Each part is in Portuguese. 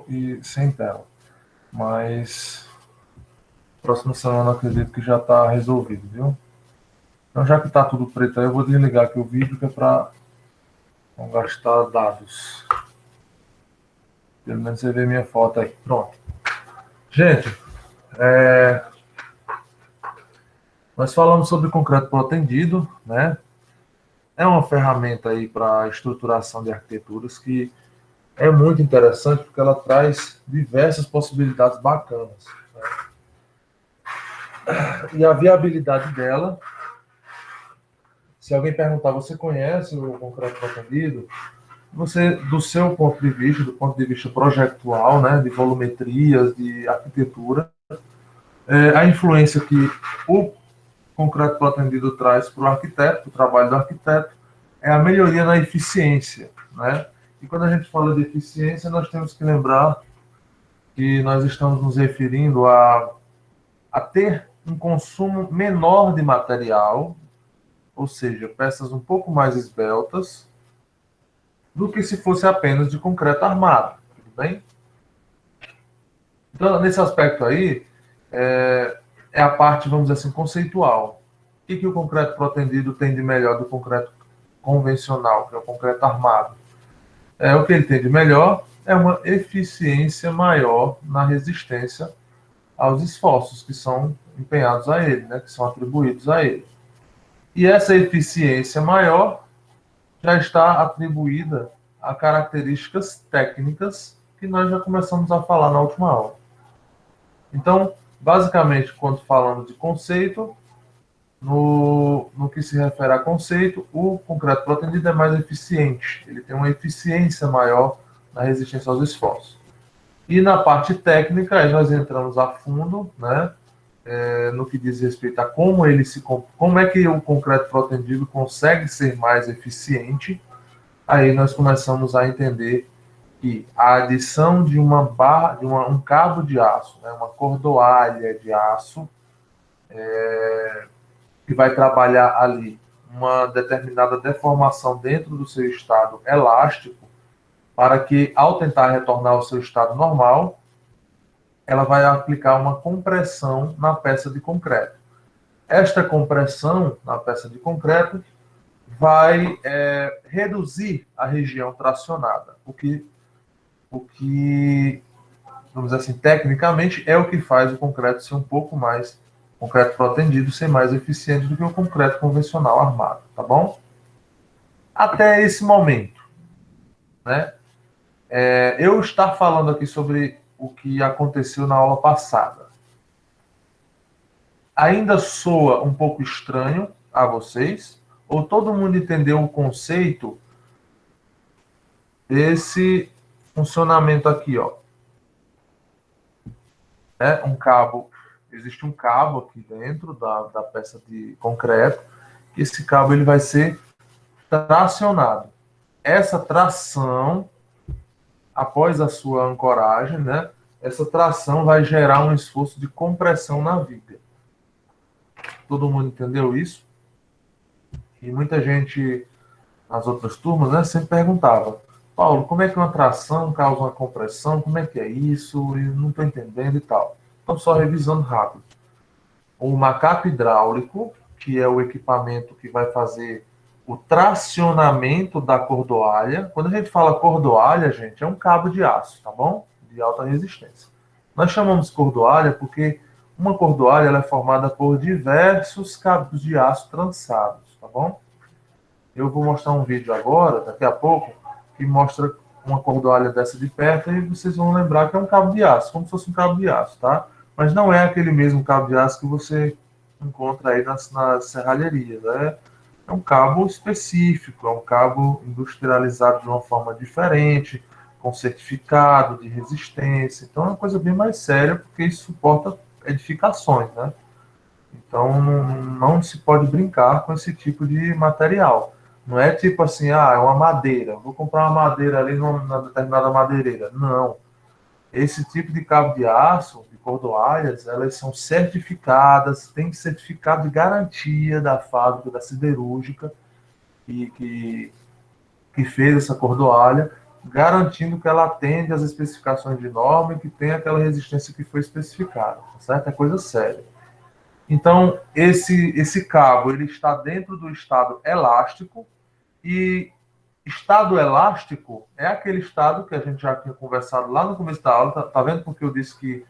e sem tela. Mas próxima semana eu acredito que já está resolvido, viu? Então, já que está tudo preto aí, eu vou desligar aqui o vídeo, que é para não gastar dados. Pelo menos você vê minha foto aí. Pronto. Gente, nós falamos sobre concreto protendido, né? É uma ferramenta aí para estruturação de arquiteturas que é muito interessante porque ela traz diversas possibilidades bacanas, né? E a viabilidade dela, se alguém perguntar, você conhece o concreto protendido? Você, do seu ponto de vista, do ponto de vista projetual, né, de volumetrias, de arquitetura, a influência que o concreto protendido traz para o arquiteto, o trabalho do arquiteto, é a melhoria na eficiência, né? E quando a gente fala de eficiência, nós temos que lembrar que nós estamos nos referindo a ter um consumo menor de material, ou seja, peças um pouco mais esbeltas, do que se fosse apenas de concreto armado, tudo bem? Então, nesse aspecto aí, é a parte, vamos dizer assim, conceitual. O que o concreto protendido tem de melhor do concreto convencional, que é o concreto armado? O que ele tem de melhor é uma eficiência maior na resistência aos esforços que são empenhados a ele, né, que são atribuídos a ele. E essa eficiência maior já está atribuída a características técnicas que nós já começamos a falar na última aula. Então, basicamente, quando falamos de conceito, no que se refere a conceito, o concreto protendido é mais eficiente, ele tem uma eficiência maior na resistência aos esforços. E na parte técnica, aí nós entramos a fundo, né, no que diz respeito a como é que o concreto protendido consegue ser mais eficiente. Aí nós começamos a entender que a adição de um cabo de aço, né, uma cordoalha de aço, que vai trabalhar ali uma determinada deformação dentro do seu estado elástico, para que, ao tentar retornar ao seu estado normal, ela vai aplicar uma compressão na peça de concreto. Esta compressão na peça de concreto vai reduzir a região tracionada, o que, vamos dizer assim, tecnicamente, é o que faz o concreto ser um pouco mais, concreto protendido, ser mais eficiente do que o concreto convencional armado, tá bom? Até esse momento, né? Eu estar falando aqui sobre o que aconteceu na aula passada ainda soa um pouco estranho a vocês? Ou todo mundo entendeu o conceito desse funcionamento aqui, ó? Existe um cabo aqui dentro da peça de concreto, e esse cabo ele vai ser tracionado. Essa tração, após a sua ancoragem, né, essa tração vai gerar um esforço de compressão na viga. Todo mundo entendeu isso? E muita gente, nas outras turmas, né, sempre perguntava: Paulo, como é que uma tração causa uma compressão? Como é que é isso? Eu não estou entendendo e tal. Então, só revisando rápido. O macaco hidráulico, que é o equipamento que vai fazer o tracionamento da cordoalha. Quando a gente fala cordoalha, gente, é um cabo de aço, tá bom? De alta resistência. Nós chamamos cordoalha porque uma cordoalha ela é formada por diversos cabos de aço trançados, tá bom? Eu vou mostrar um vídeo agora, daqui a pouco, que mostra uma cordoalha dessa de perto e vocês vão lembrar que é um cabo de aço, como se fosse um cabo de aço, tá? Mas não é aquele mesmo cabo de aço que você encontra aí nas serralherias, né? É um cabo específico, é um cabo industrializado de uma forma diferente, com certificado de resistência. Então é uma coisa bem mais séria, porque isso suporta edificações, né? Então não se pode brincar com esse tipo de material. Não é tipo assim, é uma madeira, vou comprar uma madeira ali numa determinada madeireira. Não. Esse tipo de cabo de aço, de cordoalhas, elas são certificadas, tem certificado de garantia da fábrica, da siderúrgica, que fez essa cordoalha, garantindo que ela atende às especificações de norma e que tem aquela resistência que foi especificada, tá certo? É coisa séria. Então, esse cabo ele está dentro do estado elástico, e estado elástico é aquele estado que a gente já tinha conversado lá no começo da aula, tá vendo? Porque eu disse que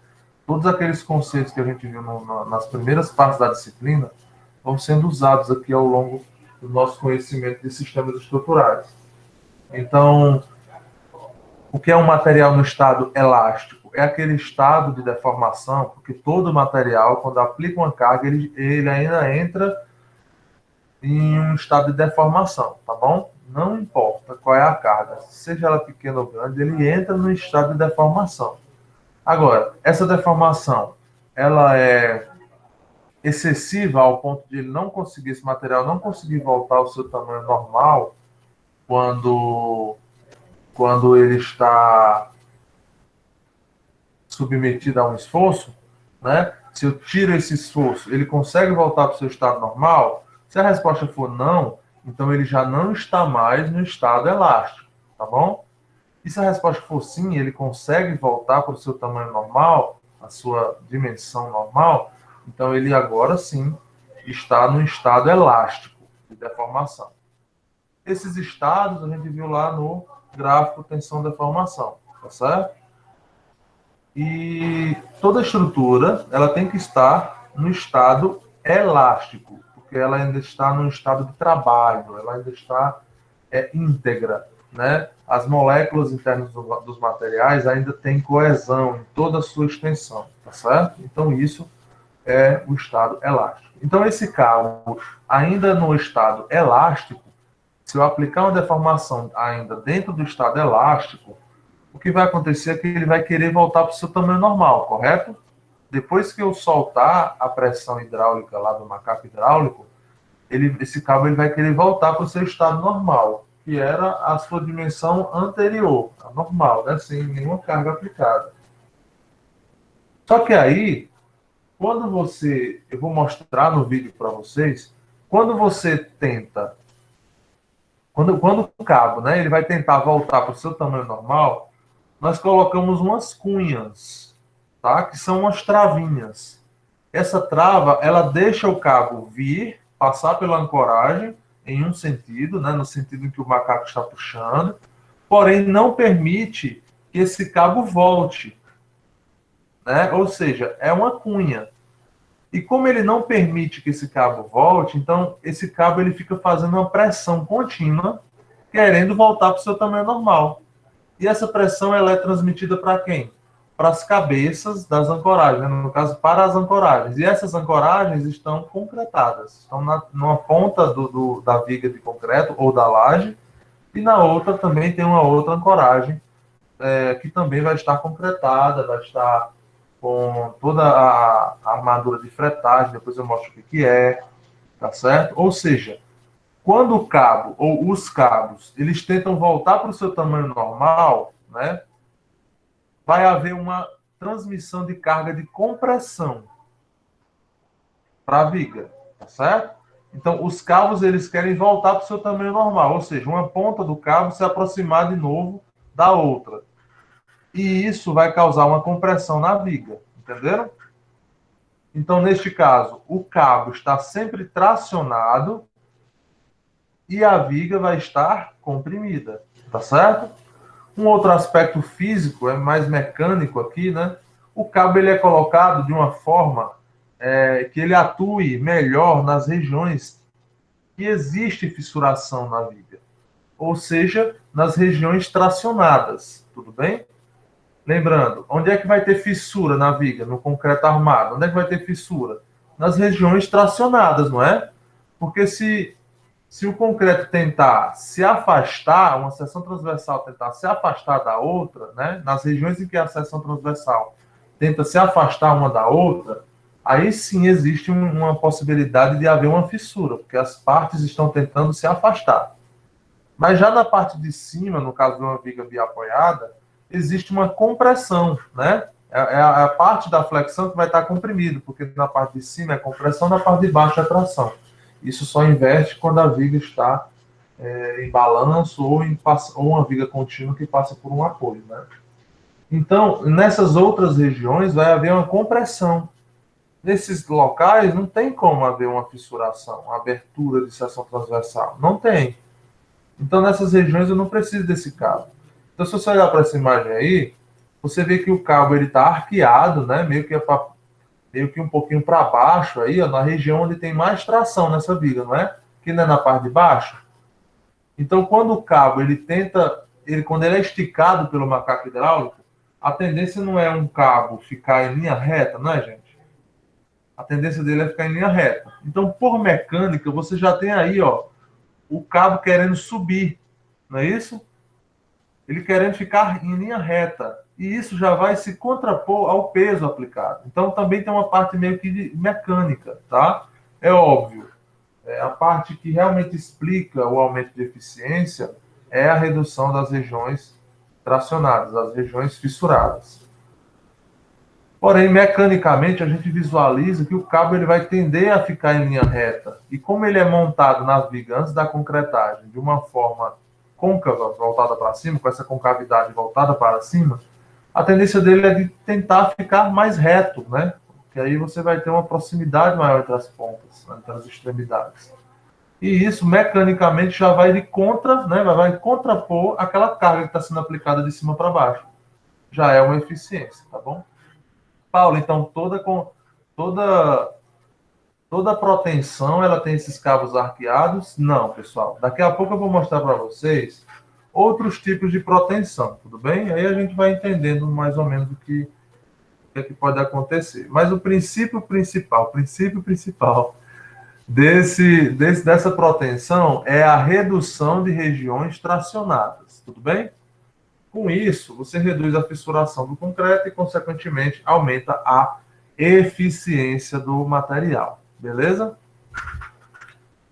todos aqueles conceitos que a gente viu nas primeiras partes da disciplina vão sendo usados aqui ao longo do nosso conhecimento de sistemas estruturais. Então, o que é um material no estado elástico? É aquele estado de deformação, porque todo material, quando aplica uma carga, ele ainda entra em um estado de deformação, tá bom? Não importa qual é a carga, seja ela pequena ou grande, ele entra no estado de deformação. Agora, essa deformação, ela é excessiva ao ponto de ele não conseguir, esse material não conseguir voltar ao seu tamanho normal quando ele está submetido a um esforço, né? Se eu tiro esse esforço, ele consegue voltar para o seu estado normal? Se a resposta for não, então ele já não está mais no estado elástico, tá bom? E se a resposta for sim, ele consegue voltar para o seu tamanho normal, a sua dimensão normal, então ele agora sim está no estado elástico de deformação. Esses estados a gente viu lá no gráfico tensão-deformação, tá certo? E toda estrutura ela tem que estar no estado elástico, porque ela ainda está no estado de trabalho, ela ainda está íntegra, né? As moléculas internas dos materiais ainda têm coesão em toda a sua extensão, tá certo? Então isso é o estado elástico. Então esse cabo, ainda no estado elástico, se eu aplicar uma deformação ainda dentro do estado elástico, o que vai acontecer é que ele vai querer voltar para o seu tamanho normal, correto? Depois que eu soltar a pressão hidráulica lá do macaco hidráulico, esse cabo ele vai querer voltar para o seu estado normal, que era a sua dimensão anterior, a normal, né? Sem nenhuma carga aplicada. Só que aí, quando eu vou mostrar no vídeo para vocês, quando você tenta, quando o cabo, né, ele vai tentar voltar para o seu tamanho normal, nós colocamos umas cunhas, tá? Que são umas travinhas. Essa trava, ela deixa o cabo vir, passar pela ancoragem em um sentido, né? No sentido em que o macaco está puxando, porém não permite que esse cabo volte, né? Ou seja, é uma cunha. E como ele não permite que esse cabo volte, então esse cabo ele fica fazendo uma pressão contínua, querendo voltar para o seu tamanho normal. E essa pressão ela é transmitida para quem? Para as cabeças das ancoragens, né? No caso, para as ancoragens. E essas ancoragens estão concretadas, estão numa ponta da viga de concreto ou da laje, e na outra também tem uma outra ancoragem que também vai estar concretada, vai estar com toda a armadura de fretagem, depois eu mostro o que é, tá certo? Ou seja, quando o cabo ou os cabos eles tentam voltar para o seu tamanho normal, né, vai haver uma transmissão de carga de compressão para a viga, tá certo? Então, os cabos eles querem voltar para o seu tamanho normal, ou seja, uma ponta do cabo se aproximar de novo da outra. E isso vai causar uma compressão na viga, entenderam? Então, neste caso, o cabo está sempre tracionado e a viga vai estar comprimida, tá certo? Um outro aspecto físico, é mais mecânico aqui, né? O cabo ele é colocado de uma forma que ele atue melhor nas regiões que existe fissuração na viga, ou seja, nas regiões tracionadas, tudo bem? Lembrando, onde é que vai ter fissura na viga, no concreto armado? Onde é que vai ter fissura? Nas regiões tracionadas, não é? Porque se o concreto tentar se afastar, uma seção transversal tentar se afastar da outra, né, nas regiões em que a seção transversal tenta se afastar uma da outra, aí sim existe uma possibilidade de haver uma fissura, porque as partes estão tentando se afastar. Mas já na parte de cima, no caso de uma viga biapoiada, existe uma compressão, né? É a parte da flexão que vai estar comprimida, porque na parte de cima é compressão, na parte de baixo é tração. Isso só inverte quando a viga está em balanço ou uma viga contínua que passa por um apoio, né? Então, nessas outras regiões vai haver uma compressão. Nesses locais não tem como haver uma fissuração, uma abertura de seção transversal. Não tem. Então, nessas regiões eu não preciso desse cabo. Então, se você olhar para essa imagem aí, você vê que o cabo ele está arqueado, né? Meio que um pouquinho para baixo aí, ó, na região onde tem mais tração nessa viga, não é? Que não é na parte de baixo. Então, quando o cabo quando ele é esticado pelo macaco hidráulico, a tendência não é um cabo ficar em linha reta, não é, gente? A tendência dele é ficar em linha reta. Então, por mecânica, você já tem aí, ó, o cabo querendo subir, não é isso? Ele querendo ficar em linha reta. E isso já vai se contrapor ao peso aplicado. Então, também tem uma parte meio que de mecânica, tá? É óbvio. A parte que realmente explica o aumento de eficiência é a redução das regiões tracionadas, das regiões fissuradas. Porém, mecanicamente, a gente visualiza que o cabo ele vai tender a ficar em linha reta. E como ele é montado nas vigas antes da concretagem de uma forma côncava, voltada para cima, com essa concavidade voltada para cima, a tendência dele é de tentar ficar mais reto, né? Porque aí você vai ter uma proximidade maior entre as pontas, né? Entre as extremidades. E isso, mecanicamente, já vai de contra, né? Vai contrapor aquela carga que está sendo aplicada de cima para baixo. Já é uma eficiência, tá bom? Paulo, então toda toda proteção ela tem esses cabos arqueados? Não, pessoal. Daqui a pouco eu vou mostrar para vocês outros tipos de proteção, tudo bem? Aí a gente vai entendendo mais ou menos o que é que pode acontecer. Mas o princípio principal dessa proteção é a redução de regiões tracionadas, tudo bem? Com isso, você reduz a fissuração do concreto e, consequentemente, aumenta a eficiência do material. Beleza?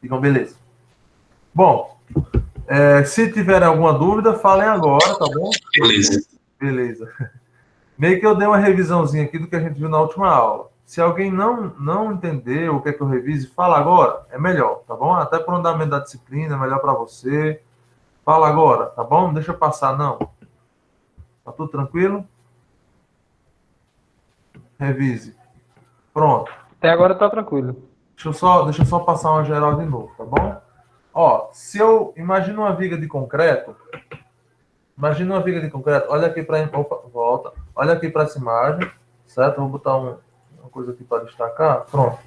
Digam beleza. Bom, se tiver alguma dúvida, falem agora, tá bom? Beleza. Beleza. Meio que eu dei uma revisãozinha aqui do que a gente viu na última aula. Se alguém não entendeu o que é que eu revise, fala agora, é melhor, tá bom? Até para o andamento da disciplina, é melhor para você. Fala agora, tá bom? Não deixa passar, não. Tá tudo tranquilo? Revise. Pronto. Até agora tá tranquilo. Deixa eu só passar uma geral de novo, tá bom? Ó, se eu imagino uma viga de concreto, olha aqui para volta, olha aqui para essa imagem, certo? Vou botar uma coisa aqui para destacar. Pronto.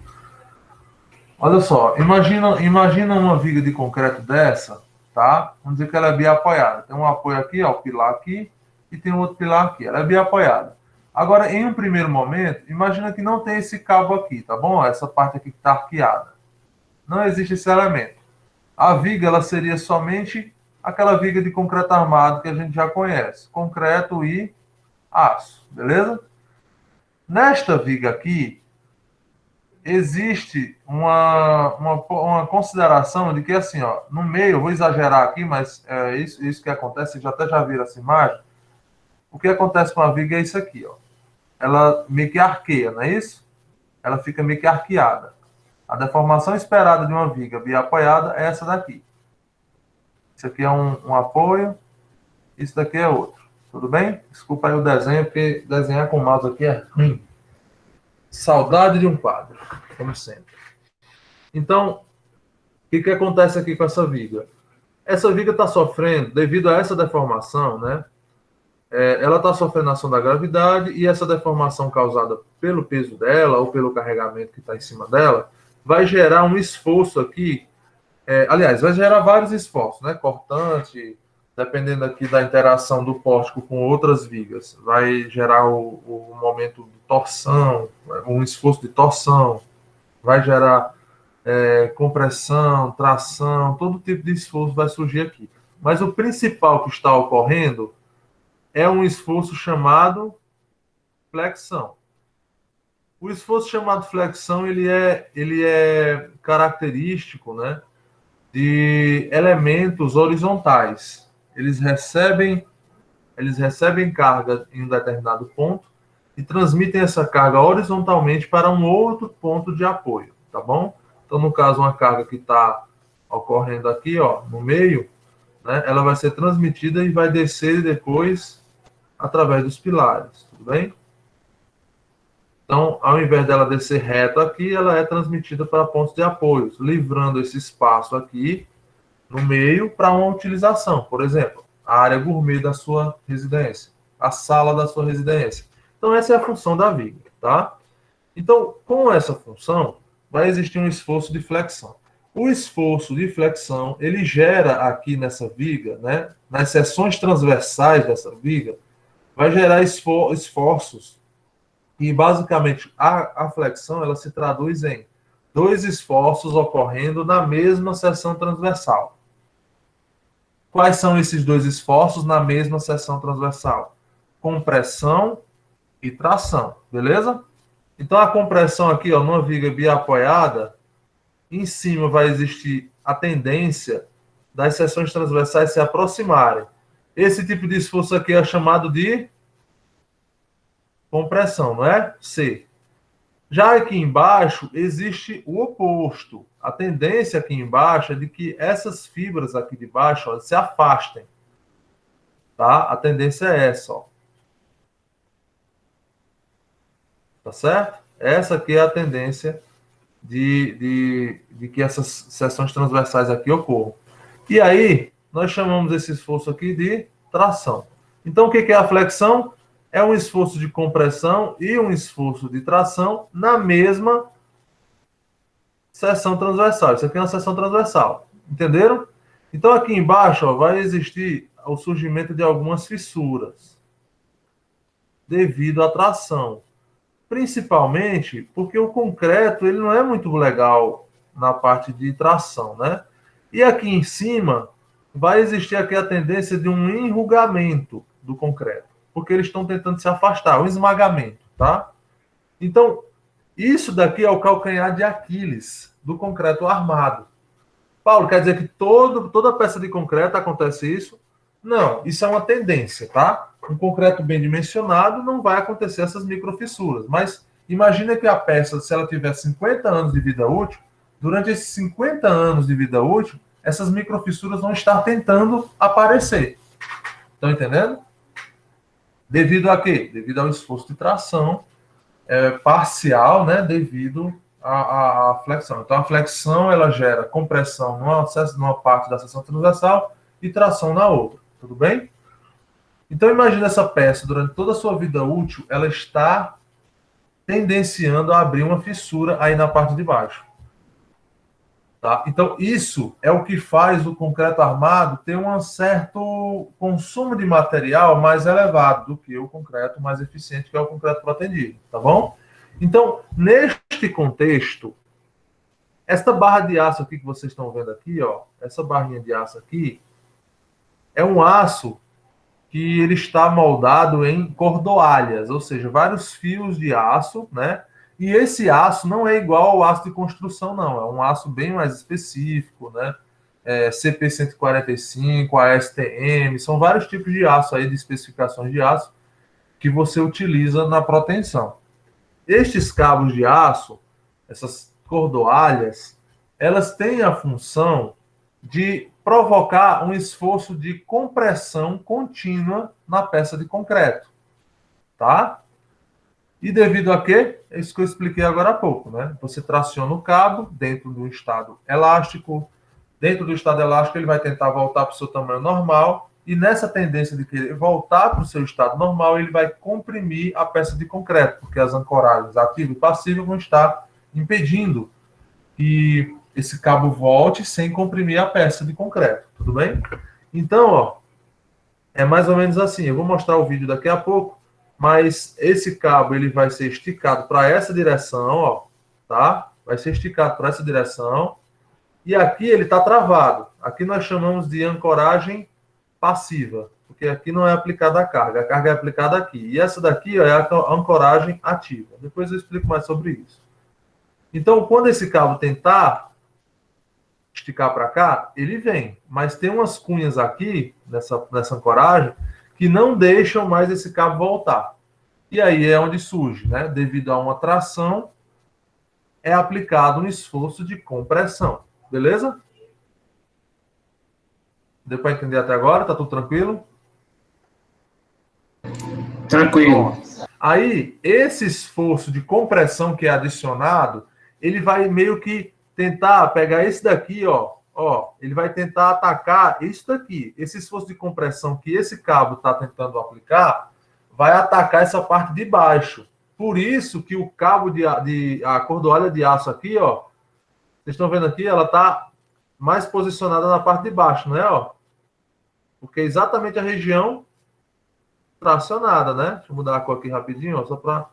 Olha só, imagina uma viga de concreto dessa, tá? Vamos dizer que ela é biapoiada. Tem um apoio aqui, ó, o pilar aqui, e tem outro pilar aqui. Ela é biapoiada. Agora, em um primeiro momento, imagina que não tem esse cabo aqui, tá bom? Essa parte aqui que está arqueada. Não existe esse elemento. A viga, ela seria somente aquela viga de concreto armado que a gente já conhece. Concreto e aço, beleza? Nesta viga aqui, existe uma consideração de que, assim, ó, no meio, eu vou exagerar aqui, mas é isso que acontece, vocês até já viram essa imagem. O que acontece com a viga é isso aqui, ó. Ela meio que arqueia, não é isso? Ela fica meio que arqueada. A deformação esperada de uma viga biapoiada é essa daqui. Isso aqui é um apoio, isso daqui é outro. Tudo bem? Desculpa aí o desenho, porque desenhar com mouse aqui é ruim. Saudade de um quadro, como sempre. Então, o que acontece aqui com essa viga? Essa viga está sofrendo, devido a essa deformação, né? Ela está sofrendo a ação da gravidade e essa deformação causada pelo peso dela ou pelo carregamento que está em cima dela vai gerar um esforço aqui. Aliás, vai gerar vários esforços, né? Cortante, dependendo aqui da interação do pórtico com outras vigas, vai gerar o momento de torção, um esforço de torção, vai gerar compressão, tração, todo tipo de esforço vai surgir aqui. Mas o principal que está ocorrendo é um esforço chamado flexão. O esforço chamado flexão ele é característico, né, de elementos horizontais. Eles recebem carga em um determinado ponto e transmitem essa carga horizontalmente para um outro ponto de apoio, tá bom? Então, no caso, uma carga que está ocorrendo aqui, ó, no meio, né, ela vai ser transmitida e vai descer depois através dos pilares, tudo bem? Então, ao invés dela descer reto aqui, ela é transmitida para pontos de apoio, livrando esse espaço aqui no meio para uma utilização. Por exemplo, a área gourmet da sua residência, a sala da sua residência. Então, essa é a função da viga, tá? Então, com essa função, vai existir um esforço de flexão. O esforço de flexão, ele gera aqui nessa viga, né, nas seções transversais dessa viga, vai gerar esforços e, basicamente, a flexão ela se traduz em dois esforços ocorrendo na mesma seção transversal. Quais são esses dois esforços na mesma seção transversal? Compressão e tração, beleza? Então, a compressão aqui, ó, numa viga biapoiada, em cima vai existir a tendência das seções transversais se aproximarem. Esse tipo de esforço aqui é chamado de compressão, não é? C. Já aqui embaixo existe o oposto. A tendência aqui embaixo é de que essas fibras aqui de baixo, ó, se afastem. Tá? A tendência é essa, ó. Tá certo? Essa aqui é a tendência de que essas seções transversais aqui ocorram. E aí, nós chamamos esse esforço aqui de tração. Então, o que é a flexão? É um esforço de compressão e um esforço de tração na mesma seção transversal. Isso aqui é uma seção transversal. Entenderam? Então, aqui embaixo, ó, vai existir o surgimento de algumas fissuras devido à tração. Principalmente porque o concreto ele não é muito legal na parte de tração, né? E aqui em cima vai existir aqui a tendência de um enrugamento do concreto, porque eles estão tentando se afastar, um esmagamento, tá? Então, isso daqui é o calcanhar de Aquiles do concreto armado. Paulo, quer dizer que toda peça de concreto acontece isso? Não, isso é uma tendência, tá? Um concreto bem dimensionado não vai acontecer essas microfissuras, mas imagina que a peça, se ela tiver 50 anos de vida útil, durante esses 50 anos de vida útil, essas microfissuras vão estar tentando aparecer. Estão entendendo? Devido a quê? Devido ao esforço de tração parcial, né? Devido à flexão. Então, a flexão ela gera compressão numa parte da seção transversal e tração na outra. Tudo bem? Então, imagine essa peça, durante toda a sua vida útil, ela está tendenciando a abrir uma fissura aí na parte de baixo. Tá? Então, isso é o que faz o concreto armado ter um certo consumo de material mais elevado do que o concreto mais eficiente, que é o concreto protendido. Tá bom? Então, neste contexto, esta barra de aço aqui que vocês estão vendo aqui, ó, essa barrinha de aço aqui, é um aço que ele está moldado em cordoalhas, ou seja, vários fios de aço, né? E esse aço não é igual ao aço de construção, não. É um aço bem mais específico, né? CP145, ASTM, são vários tipos de aço aí, de especificações de aço, que você utiliza na proteção. Estes cabos de aço, essas cordoalhas, elas têm a função de provocar um esforço de compressão contínua na peça de concreto, tá? E devido a quê? É isso que eu expliquei agora há pouco, né? Você traciona o cabo dentro do estado elástico, dentro do estado elástico ele vai tentar voltar para o seu tamanho normal, e nessa tendência de querer voltar para o seu estado normal, ele vai comprimir a peça de concreto, porque as ancoragens ativa e passiva vão estar impedindo que esse cabo volte sem comprimir a peça de concreto, tudo bem? Então, ó, é mais ou menos assim. Eu vou mostrar o vídeo daqui a pouco, mas esse cabo ele vai ser esticado para essa direção, ó, tá? Vai ser esticado para essa direção. E aqui ele está travado. Aqui nós chamamos de ancoragem passiva, porque aqui não é aplicada a carga é aplicada aqui. E essa daqui ó, é a ancoragem ativa. Depois eu explico mais sobre isso. Então, quando esse cabo tentar esticar para cá, ele vem. Mas tem umas cunhas aqui, nessa ancoragem, que não deixam mais esse cabo voltar. E aí é onde surge, né? Devido a uma tração, é aplicado um esforço de compressão. Beleza? Deu para entender até agora? Tá tudo tranquilo? Tranquilo. Aí, esse esforço de compressão que é adicionado, ele vai meio que tentar pegar esse daqui, ó, ele vai tentar atacar isso daqui. Esse esforço de compressão que esse cabo está tentando aplicar, vai atacar essa parte de baixo. Por isso que o cabo a cordoalha de aço aqui, ó, vocês estão vendo aqui, ela está mais posicionada na parte de baixo, não é, ó? Porque é exatamente a região tracionada, né? Deixa eu mudar a cor aqui rapidinho, ó, só para...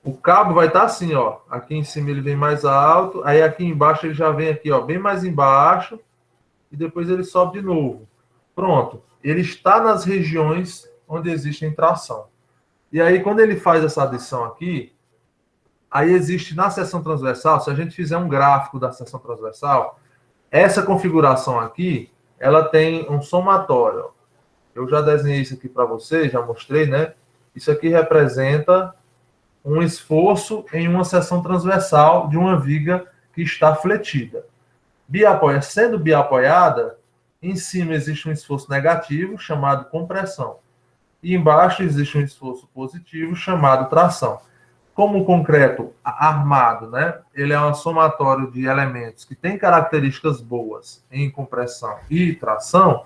O cabo vai estar assim, ó. Aqui em cima ele vem mais alto, aí aqui embaixo ele já vem aqui, ó, bem mais embaixo, e depois ele sobe de novo. Pronto. Ele está nas regiões onde existe tração. E aí, quando ele faz essa adição aqui, aí existe na seção transversal, se a gente fizer um gráfico da seção transversal, essa configuração aqui, ela tem um somatório. Eu já desenhei isso aqui para vocês, já mostrei, né? Isso aqui representa um esforço em uma seção transversal de uma viga que está fletida. Sendo biapoiada, em cima existe um esforço negativo, chamado compressão. E embaixo existe um esforço positivo, chamado tração. Como o concreto armado, né, ele é um somatório de elementos que tem características boas em compressão e tração,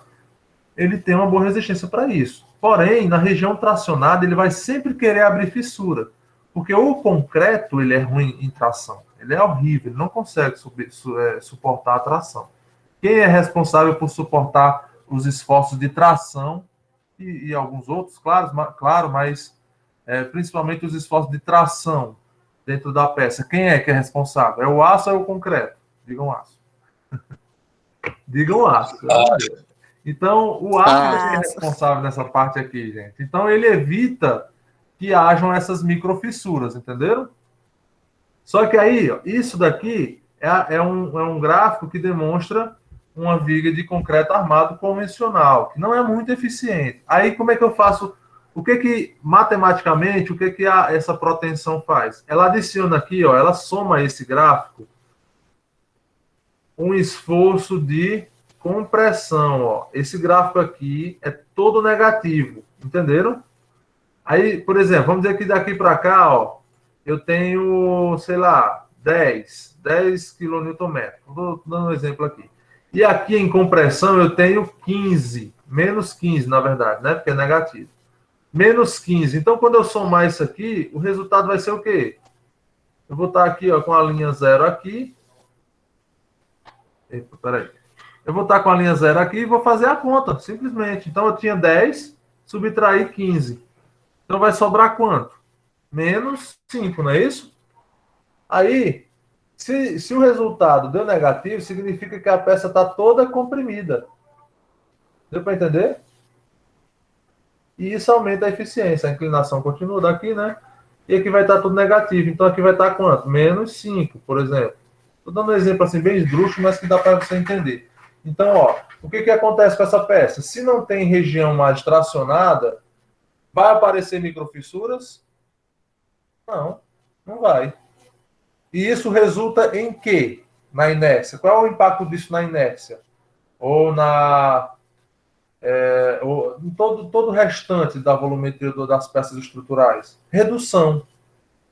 ele tem uma boa resistência para isso. Porém, na região tracionada, ele vai sempre querer abrir fissura, porque o concreto ele é ruim em tração, ele é horrível, ele não consegue suportar a tração. Quem é responsável por suportar os esforços de tração e alguns outros, claro, mas principalmente os esforços de tração dentro da peça, quem é que é responsável? É o aço ou é o concreto? Digam aço. Digam aço. Então, o aço é responsável nessa parte aqui, gente. Então, ele evita que hajam essas microfissuras, entenderam? Só que aí, ó, isso daqui é um gráfico que demonstra uma viga de concreto armado convencional, que não é muito eficiente. Aí, como é que eu faço? Matematicamente, essa proteção faz? Ela adiciona aqui, ó, ela soma esse gráfico um esforço de compressão, ó. Esse gráfico aqui é todo negativo, entenderam? Aí, por exemplo, vamos dizer que daqui para cá, ó, eu tenho, sei lá, 10 kN. Estou dando um exemplo aqui. E aqui em compressão eu tenho 15, menos 15, na verdade, né? Porque é negativo. Menos 15. Então, quando eu somar isso aqui, o resultado vai ser o quê? Eu vou estar aqui, ó, com a linha zero aqui. Eita, peraí. Eu vou estar com a linha zero aqui e vou fazer a conta, simplesmente. Então, eu tinha 10, subtrair 15. Então, vai sobrar quanto? Menos 5, não é isso? Aí, se o resultado deu negativo, significa que a peça está toda comprimida. Deu para entender? E isso aumenta a eficiência. A inclinação continua daqui, né? E aqui vai estar tudo negativo. Então, aqui vai estar quanto? Menos 5, por exemplo. Estou dando um exemplo assim, bem esdrúxulo, mas que dá para você entender. Então, ó, o que acontece com essa peça? Se não tem região mais tracionada, vai aparecer microfissuras? Não, não vai. E isso resulta em quê? Na inércia. Qual é o impacto disso na inércia? Ou ou em todo o restante da volumetria das peças estruturais? Redução.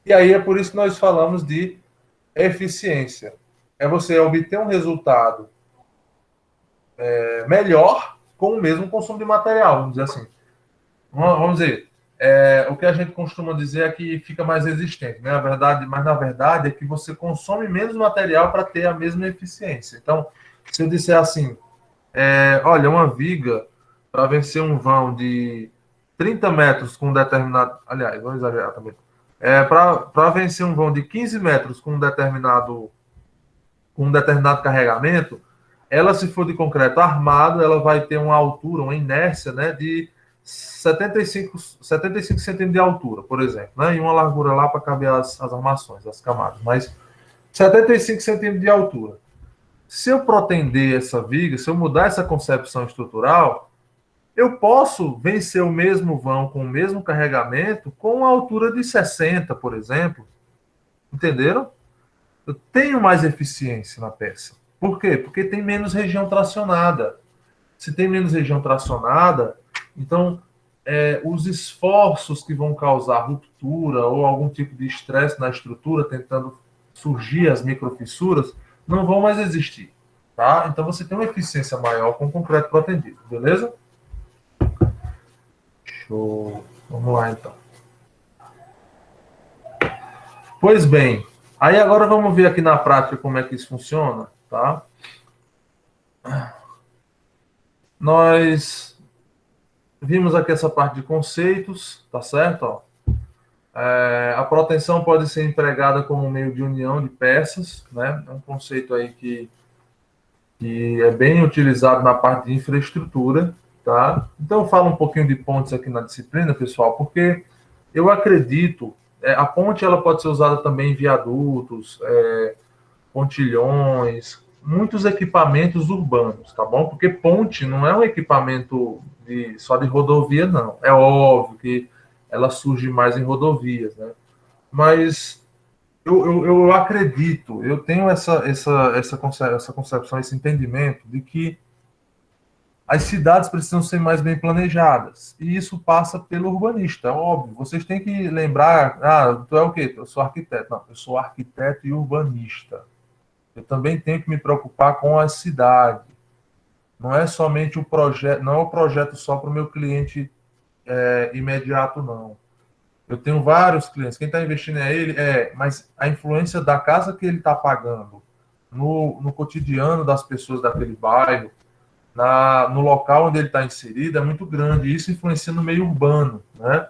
E aí é por isso que nós falamos de eficiência. É você obter um resultado melhor com o mesmo consumo de material, vamos dizer assim. Vamos dizer, o que a gente costuma dizer é que fica mais resistente, né? Mas na verdade é que você consome menos material para ter a mesma eficiência. Então, se eu disser assim, olha, uma viga para vencer um vão de 30 metros com um determinado... Aliás, vamos exagerar também. Para vencer um vão de 15 metros com um determinado carregamento, ela, se for de concreto armado, ela vai ter uma altura, uma inércia, né, de 75 centímetros de altura, por exemplo, né, e uma largura lá para caber as armações, as camadas, mas 75 centímetros de altura. Se eu protender essa viga, se eu mudar essa concepção estrutural, eu posso vencer o mesmo vão com o mesmo carregamento com uma altura de 60, por exemplo. Entenderam? Eu tenho mais eficiência na peça. Por quê? Porque tem menos região tracionada. Se tem menos região tracionada, então os esforços que vão causar ruptura ou algum tipo de estresse na estrutura, tentando surgir as microfissuras, não vão mais existir. Tá? Então você tem uma eficiência maior com o concreto protendido, beleza? Show. Vamos lá então. Pois bem, aí agora vamos ver aqui na prática como é que isso funciona, tá? Nós vimos aqui essa parte de conceitos, tá certo? Ó. A proteção pode ser empregada como meio de união de peças, né? É um conceito aí que é bem utilizado na parte de infraestrutura, tá? Então eu falo um pouquinho de pontes aqui na disciplina, pessoal, porque eu acredito, a ponte ela pode ser usada também em viadutos, pontilhões, muitos equipamentos urbanos, tá bom? Porque ponte não é um equipamento só de rodovia, não. É óbvio que ela surge mais em rodovias, né? Mas eu acredito, eu tenho essa concepção, esse entendimento de que as cidades precisam ser mais bem planejadas. E isso passa pelo urbanista, é óbvio. Vocês têm que lembrar, tu é o quê? Eu sou arquiteto. Não, eu sou arquiteto e urbanista. Eu também tenho que me preocupar com a cidade. Não é somente o projeto, não é o projeto só para o meu cliente imediato, não. Eu tenho vários clientes. Quem está investindo é ele, mas a influência da casa que ele está pagando no cotidiano das pessoas daquele bairro, no local onde ele está inserido, é muito grande. E isso influencia no meio urbano, né?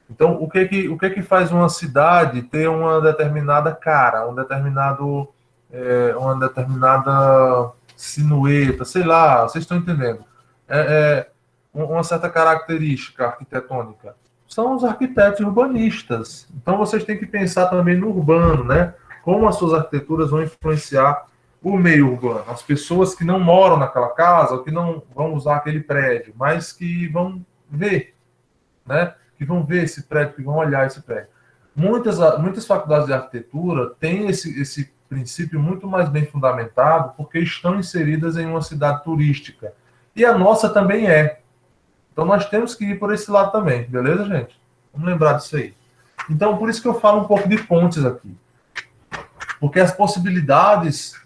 Então, o que faz uma cidade ter uma determinada cara, uma determinada sinueta, sei lá, vocês estão entendendo? Uma certa característica arquitetônica. São os arquitetos urbanistas. Então, vocês têm que pensar também no urbano, né? Como as suas arquiteturas vão influenciar o meio urbano, as pessoas que não moram naquela casa, ou que não vão usar aquele prédio, mas que vão ver, né? Que vão ver esse prédio, que vão olhar esse prédio. Muitas faculdades de arquitetura têm esse princípio muito mais bem fundamentado, porque estão inseridas em uma cidade turística. E a nossa também é. Então nós temos que ir por esse lado também, beleza, gente? Vamos lembrar disso aí. Então, por isso que eu falo um pouco de pontes aqui. Porque as possibilidades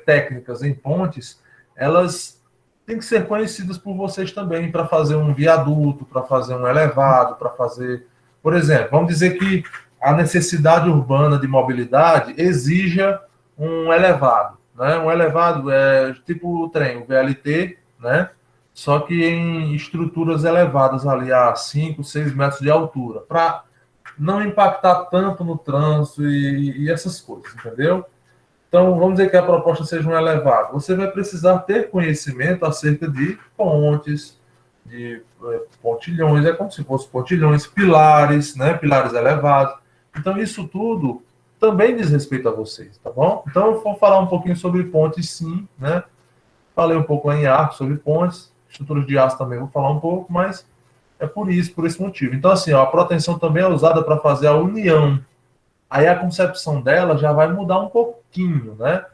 técnicas em pontes, elas têm que ser conhecidas por vocês também, para fazer um viaduto, para fazer um elevado, para fazer... Por exemplo, vamos dizer que a necessidade urbana de mobilidade exija um elevado, né? Um elevado é tipo o trem, o VLT, né? Só que em estruturas elevadas ali a 5, 6 metros de altura, para não impactar tanto no trânsito e essas coisas, entendeu? Então, vamos dizer que a proposta seja um elevado. Você vai precisar ter conhecimento acerca de pontes, de pontilhões, é como se fossem pontilhões, pilares, né? Pilares elevados. Então, isso tudo também diz respeito a vocês, tá bom? Então, eu vou falar um pouquinho sobre pontes, sim, né? Falei um pouco lá em arco sobre pontes, estruturas de aço também vou falar um pouco, mas é por esse motivo. Então, assim, ó, a proteção também é usada para fazer a união. Aí a concepção dela já vai mudar um pouquinho, né?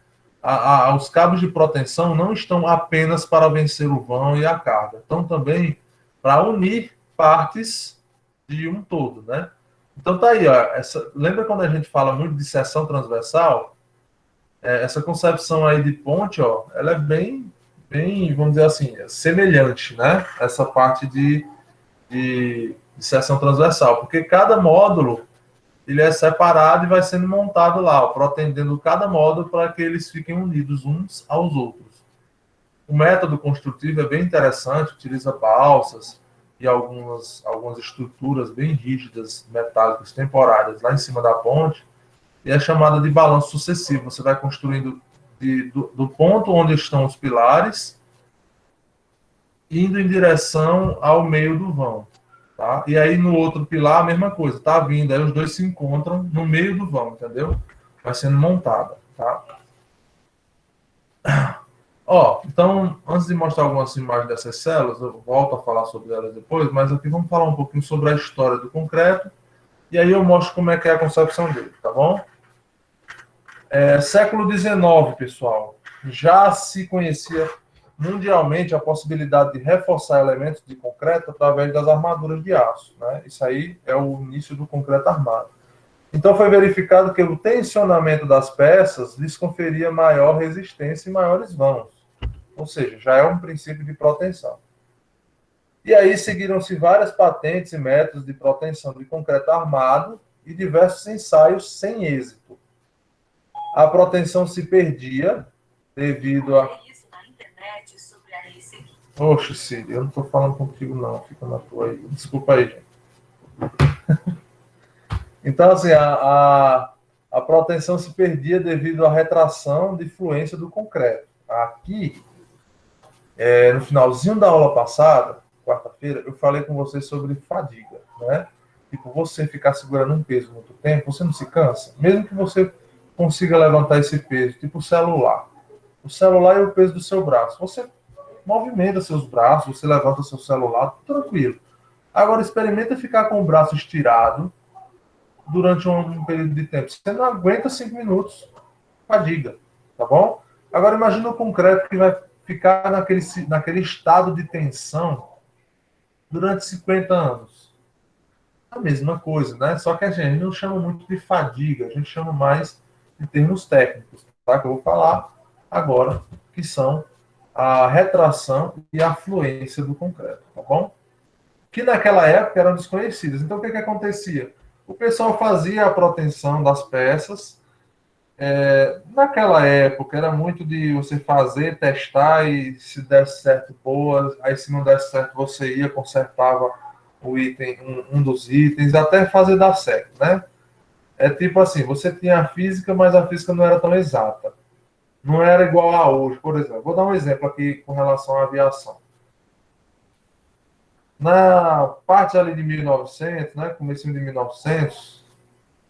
Os cabos de proteção não estão apenas para vencer o vão e a carga, estão também para unir partes de um todo, né? Então tá aí, ó, lembra quando a gente fala muito de seção transversal? Essa concepção aí de ponte, ó, ela é bem, vamos dizer assim, semelhante, né? Essa parte de seção transversal, porque cada módulo ele é separado e vai sendo montado lá, ó, protendendo cada módulo para que eles fiquem unidos uns aos outros. O método construtivo é bem interessante, utiliza balsas e algumas estruturas bem rígidas, metálicas, temporárias, lá em cima da ponte, e é chamada de balanço sucessivo. Você vai construindo do ponto onde estão os pilares, indo em direção ao meio do vão. Tá? E aí no outro pilar a mesma coisa, tá vindo, aí os dois se encontram no meio do vão, entendeu? Vai sendo montada, tá? Ó, então, antes de mostrar algumas imagens dessas células, eu volto a falar sobre elas depois, mas aqui vamos falar um pouquinho sobre a história do concreto, e aí eu mostro como é que é a concepção dele, tá bom? Século XIX, pessoal. já se conhecia mundialmente a possibilidade de reforçar elementos de concreto através das armaduras de aço, né? Isso aí é o início do concreto armado. Então foi verificado que o tensionamento das peças lhes conferia maior resistência e maiores vãos. Ou seja, já é um princípio de proteção. E aí seguiram-se várias patentes e métodos de proteção de concreto armado e diversos ensaios sem êxito. A proteção se perdia devido a... Oxe, Cid, eu não estou falando contigo não, fica na tua aí. Desculpa aí, gente. Então, assim, a proteção se perdia devido à retração de fluência do concreto. Aqui, no finalzinho da aula passada, quarta-feira, eu falei com vocês sobre fadiga, né? Tipo, você ficar segurando um peso muito tempo, você não se cansa? Mesmo que você consiga levantar esse peso, tipo o celular. O celular é o peso do seu braço. Você movimenta seus braços, você levanta seu celular, tranquilo. Agora, experimenta ficar com o braço estirado durante um período de tempo. Você não aguenta 5 minutos, fadiga, tá bom? Agora, imagina o concreto que vai ficar naquele estado de tensão durante 50 anos. A mesma coisa, né? Só que a gente não chama muito de fadiga, a gente chama mais de termos técnicos, tá? Que eu vou falar agora, que são a retração e a fluência do concreto, tá bom? Que naquela época eram desconhecidas. Então, o que acontecia? O pessoal fazia a proteção das peças. Naquela época, era muito de você fazer, testar e se desse certo, boa. Aí, se não desse certo, você ia, consertava o item, um dos itens, até fazer dar certo, né? É tipo assim, você tinha a física, mas a física não era tão exata. Não era igual a hoje, por exemplo. Vou dar um exemplo aqui com relação à aviação. Na parte ali de 1900, né, comecinho de 1900,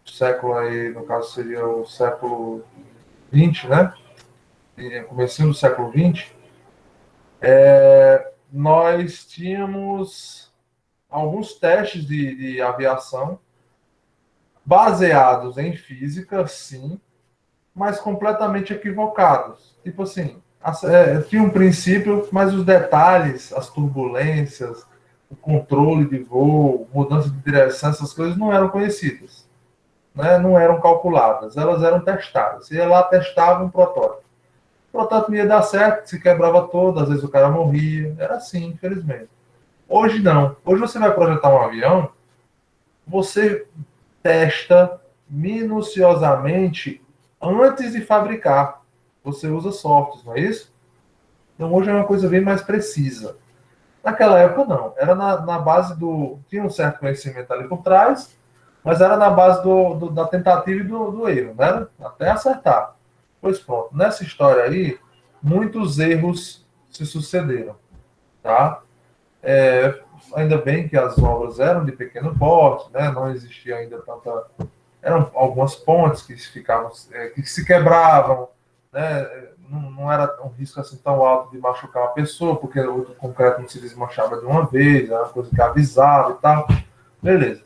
século aí, no caso seria o século 20, né, comecinho do século 20, nós tínhamos alguns testes de aviação baseados em física, sim, mas completamente equivocados. Tipo assim, tinha um princípio, mas os detalhes, as turbulências, o controle de voo, mudança de direção, essas coisas não eram conhecidas, né? Não eram calculadas, elas eram testadas. Ia lá, testava um protótipo. O protótipo ia dar certo, se quebrava todo, às vezes o cara morria. Era assim, infelizmente. Hoje não. Hoje você vai projetar um avião, você testa minuciosamente antes de fabricar. Você usa softwares, não é isso? Então hoje é uma coisa bem mais precisa. Naquela época, não. Era na base do... Tinha um certo conhecimento ali por trás, mas era na base da tentativa e do erro, né? Até acertar. Pois pronto. Nessa história aí, muitos erros se sucederam, tá? Ainda bem que as obras eram de pequeno porte, né? Não existia ainda tanta... Eram algumas pontes que ficavam, que se quebravam, né? Não era um risco assim tão alto de machucar uma pessoa, porque o concreto não se desmanchava de uma vez, era uma coisa que avisava e tal. Beleza.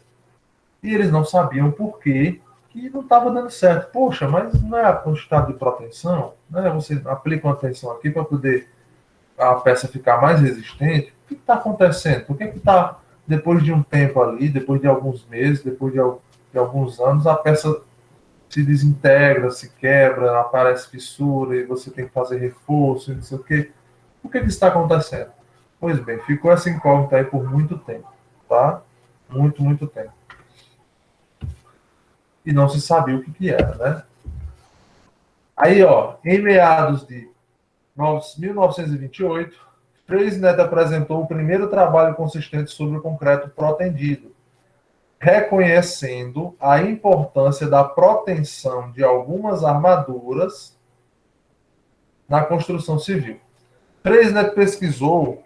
E eles não sabiam por quê que não estava dando certo. Poxa, mas não é um estado de proteção? Né? Você aplica uma tensão aqui para poder a peça ficar mais resistente. O que está acontecendo? Por que está, depois de um tempo ali, depois de alguns meses, depois de alguns anos, a peça se desintegra, se quebra, aparece fissura e você tem que fazer reforço, não sei o quê. O que está acontecendo? Pois bem, ficou essa incógnita aí por muito tempo, tá? Muito, muito tempo. E não se sabia o que era, né? Aí, ó, em meados de 1928, Freycinet Neto apresentou o primeiro trabalho consistente sobre o concreto protendido, reconhecendo a importância da proteção de algumas armaduras na construção civil. Freycinet pesquisou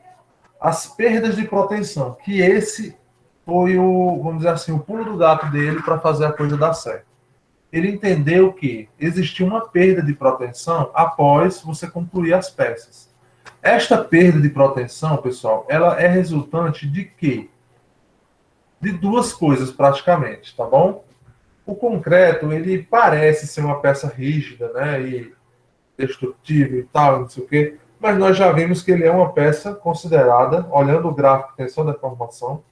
as perdas de proteção, que esse foi o, vamos dizer assim, o pulo do gato dele para fazer a coisa dar certo. Ele entendeu que existia uma perda de proteção após você concluir as peças. Esta perda de proteção, pessoal, ela é resultante de quê? De duas coisas praticamente, tá bom? O concreto, ele parece ser uma peça rígida, né? destrutível e tal, não sei o quê, mas nós já vimos que ele é uma peça considerada, olhando o gráfico de tensão da deformação,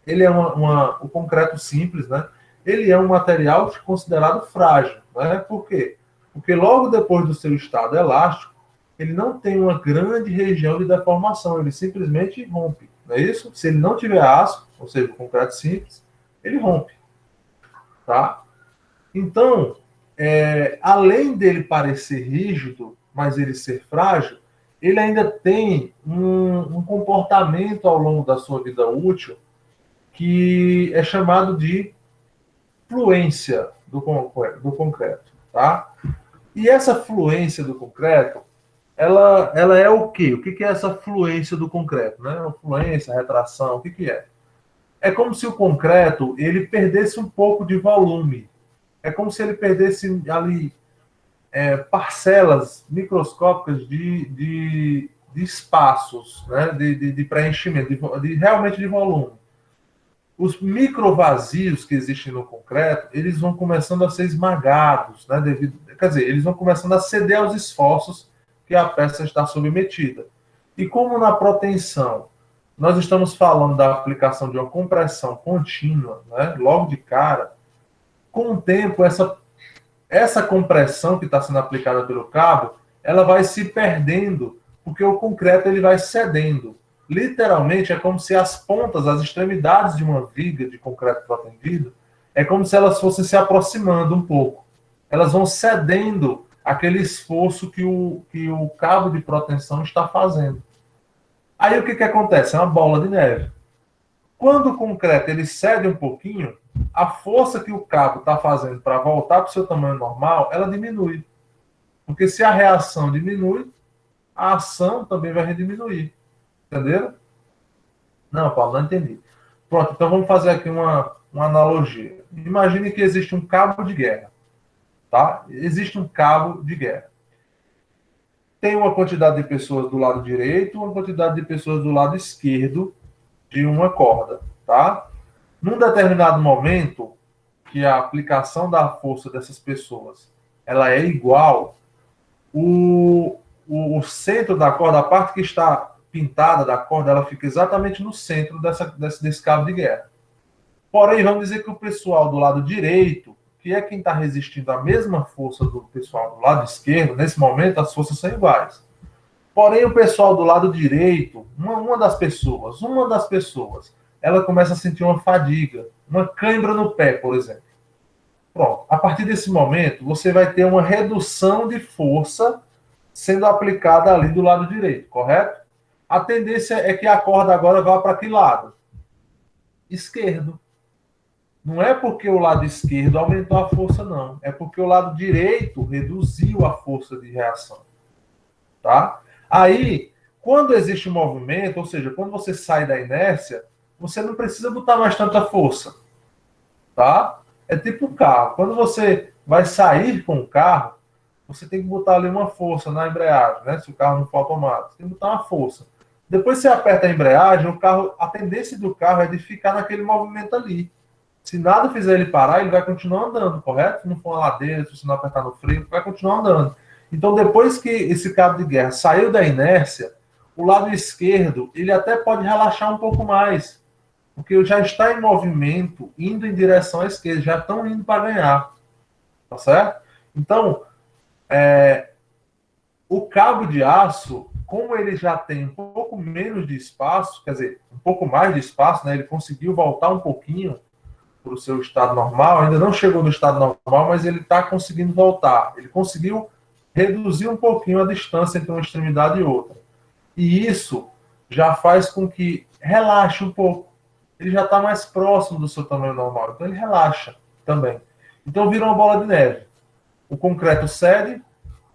ele é o concreto simples, né? Ele é um material considerado frágil, né? Por quê? Porque logo depois do seu estado elástico, ele não tem uma grande região de deformação, ele simplesmente rompe, não é isso? Se ele não tiver aço, ou seja, o concreto simples, ele rompe, tá? Então, além dele parecer rígido, mas ele ser frágil, ele ainda tem um comportamento ao longo da sua vida útil que é chamado de fluência do concreto, tá? E essa fluência do concreto, ela é o quê? O que é essa fluência do concreto, né? Fluência, retração, o que é? É como se o concreto ele perdesse um pouco de volume. É como se ele perdesse ali parcelas microscópicas de espaços, né? de preenchimento, realmente de volume. Os microvazios que existem no concreto, eles vão começando a ser esmagados, né? Quer dizer, eles vão começando a ceder aos esforços que a peça está submetida. E como na proteção, nós estamos falando da aplicação de uma compressão contínua, né? Logo de cara, com o tempo, essa compressão que está sendo aplicada pelo cabo, ela vai se perdendo, porque o concreto ele vai cedendo. Literalmente, é como se as pontas, as extremidades de uma viga de concreto protendido, é como se elas fossem se aproximando um pouco. Elas vão cedendo aquele esforço que o cabo de proteção está fazendo. Aí o que acontece? É uma bola de neve. Quando o concreto ele cede um pouquinho, a força que o cabo está fazendo para voltar para o seu tamanho normal, ela diminui. Porque se a reação diminui, a ação também vai diminuir. Entenderam? Não, Paulo, não entendi. Pronto, então vamos fazer aqui uma analogia. Imagine que existe um cabo de guerra. Tá? Existe um cabo de guerra. Tem uma quantidade de pessoas do lado direito, uma quantidade de pessoas do lado esquerdo de uma corda. Tá? Num determinado momento, que a aplicação da força dessas pessoas ela é igual, o centro da corda, a parte que está pintada da corda, ela fica exatamente no centro desse cabo de guerra. Porém, vamos dizer que o pessoal do lado direito, que é quem está resistindo à mesma força do pessoal do lado esquerdo, nesse momento as forças são iguais. Porém, o pessoal do lado direito, uma das pessoas, ela começa a sentir uma fadiga, uma cãibra no pé, por exemplo. Pronto. A partir desse momento, você vai ter uma redução de força sendo aplicada ali do lado direito, correto? A tendência é que a corda agora vá para que lado? Esquerdo. Não é porque o lado esquerdo aumentou a força, não. É porque o lado direito reduziu a força de reação. Tá? Aí, quando existe um movimento, ou seja, quando você sai da inércia, você não precisa botar mais tanta força. Tá? É tipo um carro. Quando você vai sair com o carro, você tem que botar ali uma força na embreagem, né? Se o carro não for automático, você tem que botar uma força. Depois você aperta a embreagem, a tendência do carro é de ficar naquele movimento ali. Se nada fizer ele parar, ele vai continuar andando, correto? Se não for uma ladeira, se você não apertar no freio, vai continuar andando. Então, depois que esse cabo de guerra saiu da inércia, o lado esquerdo, ele até pode relaxar um pouco mais, porque já está em movimento, indo em direção à esquerda, já estão indo para ganhar. Tá certo? Então, o cabo de aço, como ele já tem um pouco menos de espaço, quer dizer, um pouco mais de espaço, né? Ele conseguiu voltar um pouquinho para o seu estado normal, ainda não chegou no estado normal, mas ele está conseguindo voltar. Ele conseguiu reduzir um pouquinho a distância entre uma extremidade e outra. E isso já faz com que relaxe um pouco. Ele já está mais próximo do seu tamanho normal, então ele relaxa também. Então vira uma bola de neve. O concreto cede,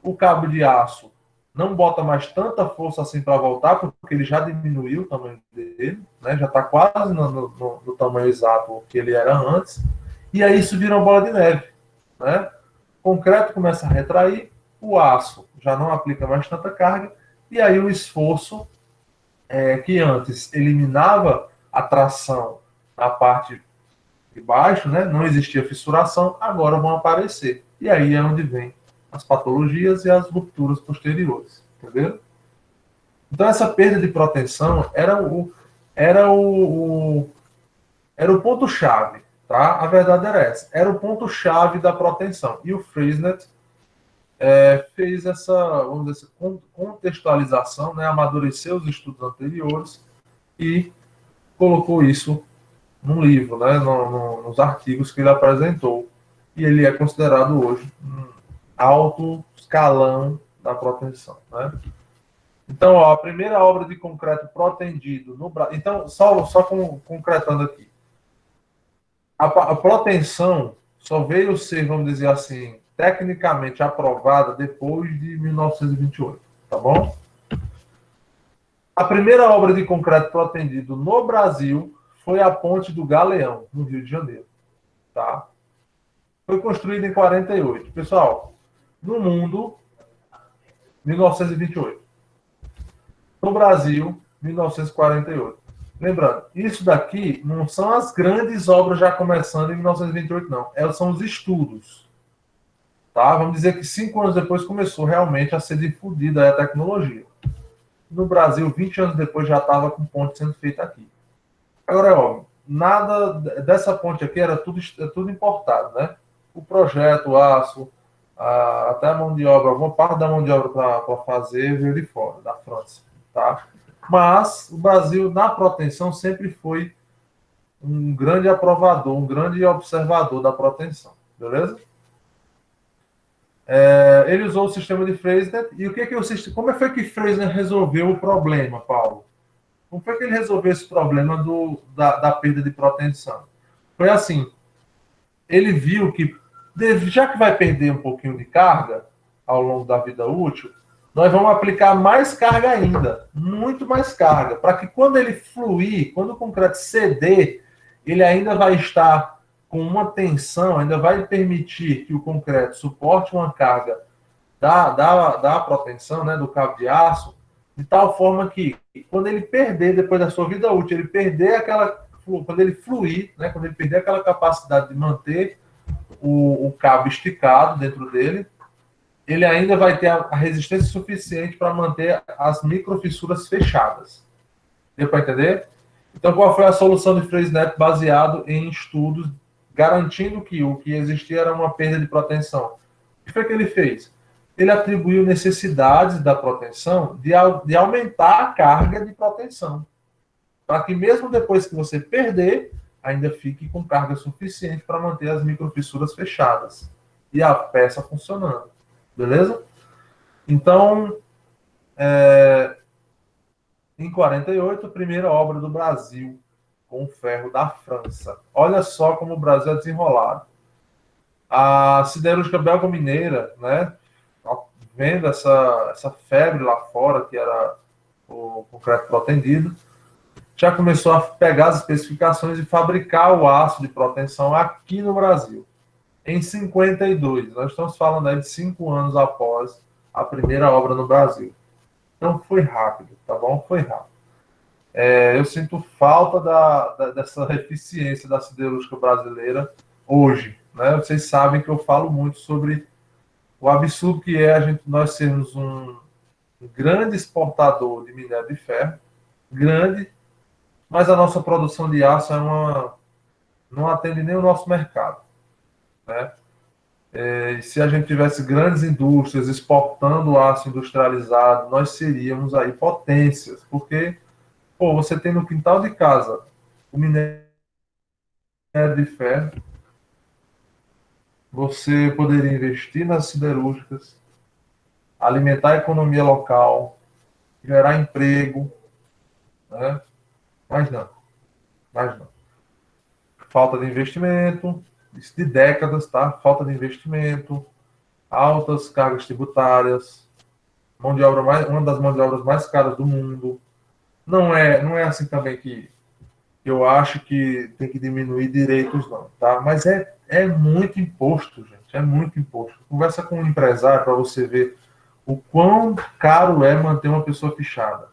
o cabo de aço não bota mais tanta força assim para voltar, porque ele já diminuiu o tamanho dele, né? Já está quase no tamanho exato que ele era antes, e aí isso vira uma bola de neve. Né? O concreto começa a retrair, o aço já não aplica mais tanta carga, e aí o esforço que antes eliminava a tração na parte de baixo, né? Não existia fissuração, agora vão aparecer. E aí é onde vem as patologias e as rupturas posteriores, entendeu? Então, essa perda de proteção era era o ponto-chave, tá? A verdade era essa. Era o ponto-chave da proteção. E o Fresnet fez essa, vamos dizer, essa contextualização, né? Amadureceu os estudos anteriores e colocou isso num livro, né? Nos artigos que ele apresentou. E ele é considerado hoje um alto escalão da proteção, né? Então, ó, a primeira obra de concreto protendido no Brasil. Então, só concretando aqui. A proteção só veio ser, vamos dizer assim, tecnicamente aprovada depois de 1928, tá bom? A primeira obra de concreto protendido no Brasil foi a Ponte do Galeão, no Rio de Janeiro, tá? Foi construída em 48. Pessoal, no mundo, 1928. No Brasil, 1948. Lembrando, isso daqui não são as grandes obras já começando em 1928, não. São os estudos. Tá? Vamos dizer que 5 anos depois começou realmente a ser difundida a tecnologia. No Brasil, 20 anos depois já estava com ponte sendo feita aqui. Agora é óbvio, nada dessa ponte aqui era tudo importado, né? O projeto, o aço, até a mão de obra, alguma parte da mão de obra para fazer veio de fora, da França, tá? Mas o Brasil, na proteção, sempre foi um grande aprovador, um grande observador da proteção, beleza? Ele usou o sistema de Fresnel. E como foi que Fresnel resolveu o problema, Paulo? Como foi que ele resolveu esse problema da perda de proteção? Foi assim, ele viu que, já que vai perder um pouquinho de carga ao longo da vida útil, nós vamos aplicar mais carga ainda, muito mais carga, para que quando ele fluir, quando o concreto ceder, ele ainda vai estar com uma tensão, ainda vai permitir que o concreto suporte uma carga da proteção, né, do cabo de aço, de tal forma que, quando ele perder, depois da sua vida útil, ele perder quando ele fluir, né, quando ele perder aquela capacidade de manter o cabo esticado dentro dele, ele ainda vai ter a resistência suficiente para manter as microfissuras fechadas. Deu para entender? Então, qual foi a solução de Fresnel baseado em estudos garantindo que o que existia era uma perda de proteção? O que foi que ele fez? Ele atribuiu necessidades da proteção de aumentar a carga de proteção, para que mesmo depois que você perder, ainda fique com carga suficiente para manter as microfissuras fechadas e a peça funcionando. Beleza? Então, em 48, a primeira obra do Brasil com o ferro da França. Olha só como o Brasil é desenrolado. A siderúrgica belga-mineira, né, vendo essa febre lá fora, que era o concreto protendido, já começou a pegar as especificações e fabricar o aço de proteção aqui no Brasil. Em 52, nós estamos falando aí de 5 anos após a primeira obra no Brasil. Então foi rápido, tá bom? Foi rápido. Eu sinto falta dessa eficiência da siderúrgica brasileira hoje, né? Vocês sabem que eu falo muito sobre o absurdo que é nós sermos um grande exportador de minério de ferro, grande, mas a nossa produção de aço não atende nem o nosso mercado, né? E se a gente tivesse grandes indústrias exportando aço industrializado, nós seríamos aí potências, porque, pô, você tem no quintal de casa o minério de ferro, você poderia investir nas siderúrgicas, alimentar a economia local, gerar emprego, né? Mas não, mas não. Falta de investimento, isso de décadas, tá? Falta de investimento, altas cargas tributárias, uma das mãos de obras mais caras do mundo. Não é assim também que eu acho que tem que diminuir direitos, não, tá? Mas é muito imposto, gente, é muito imposto. Conversa com um empresário para você ver o quão caro é manter uma pessoa fichada.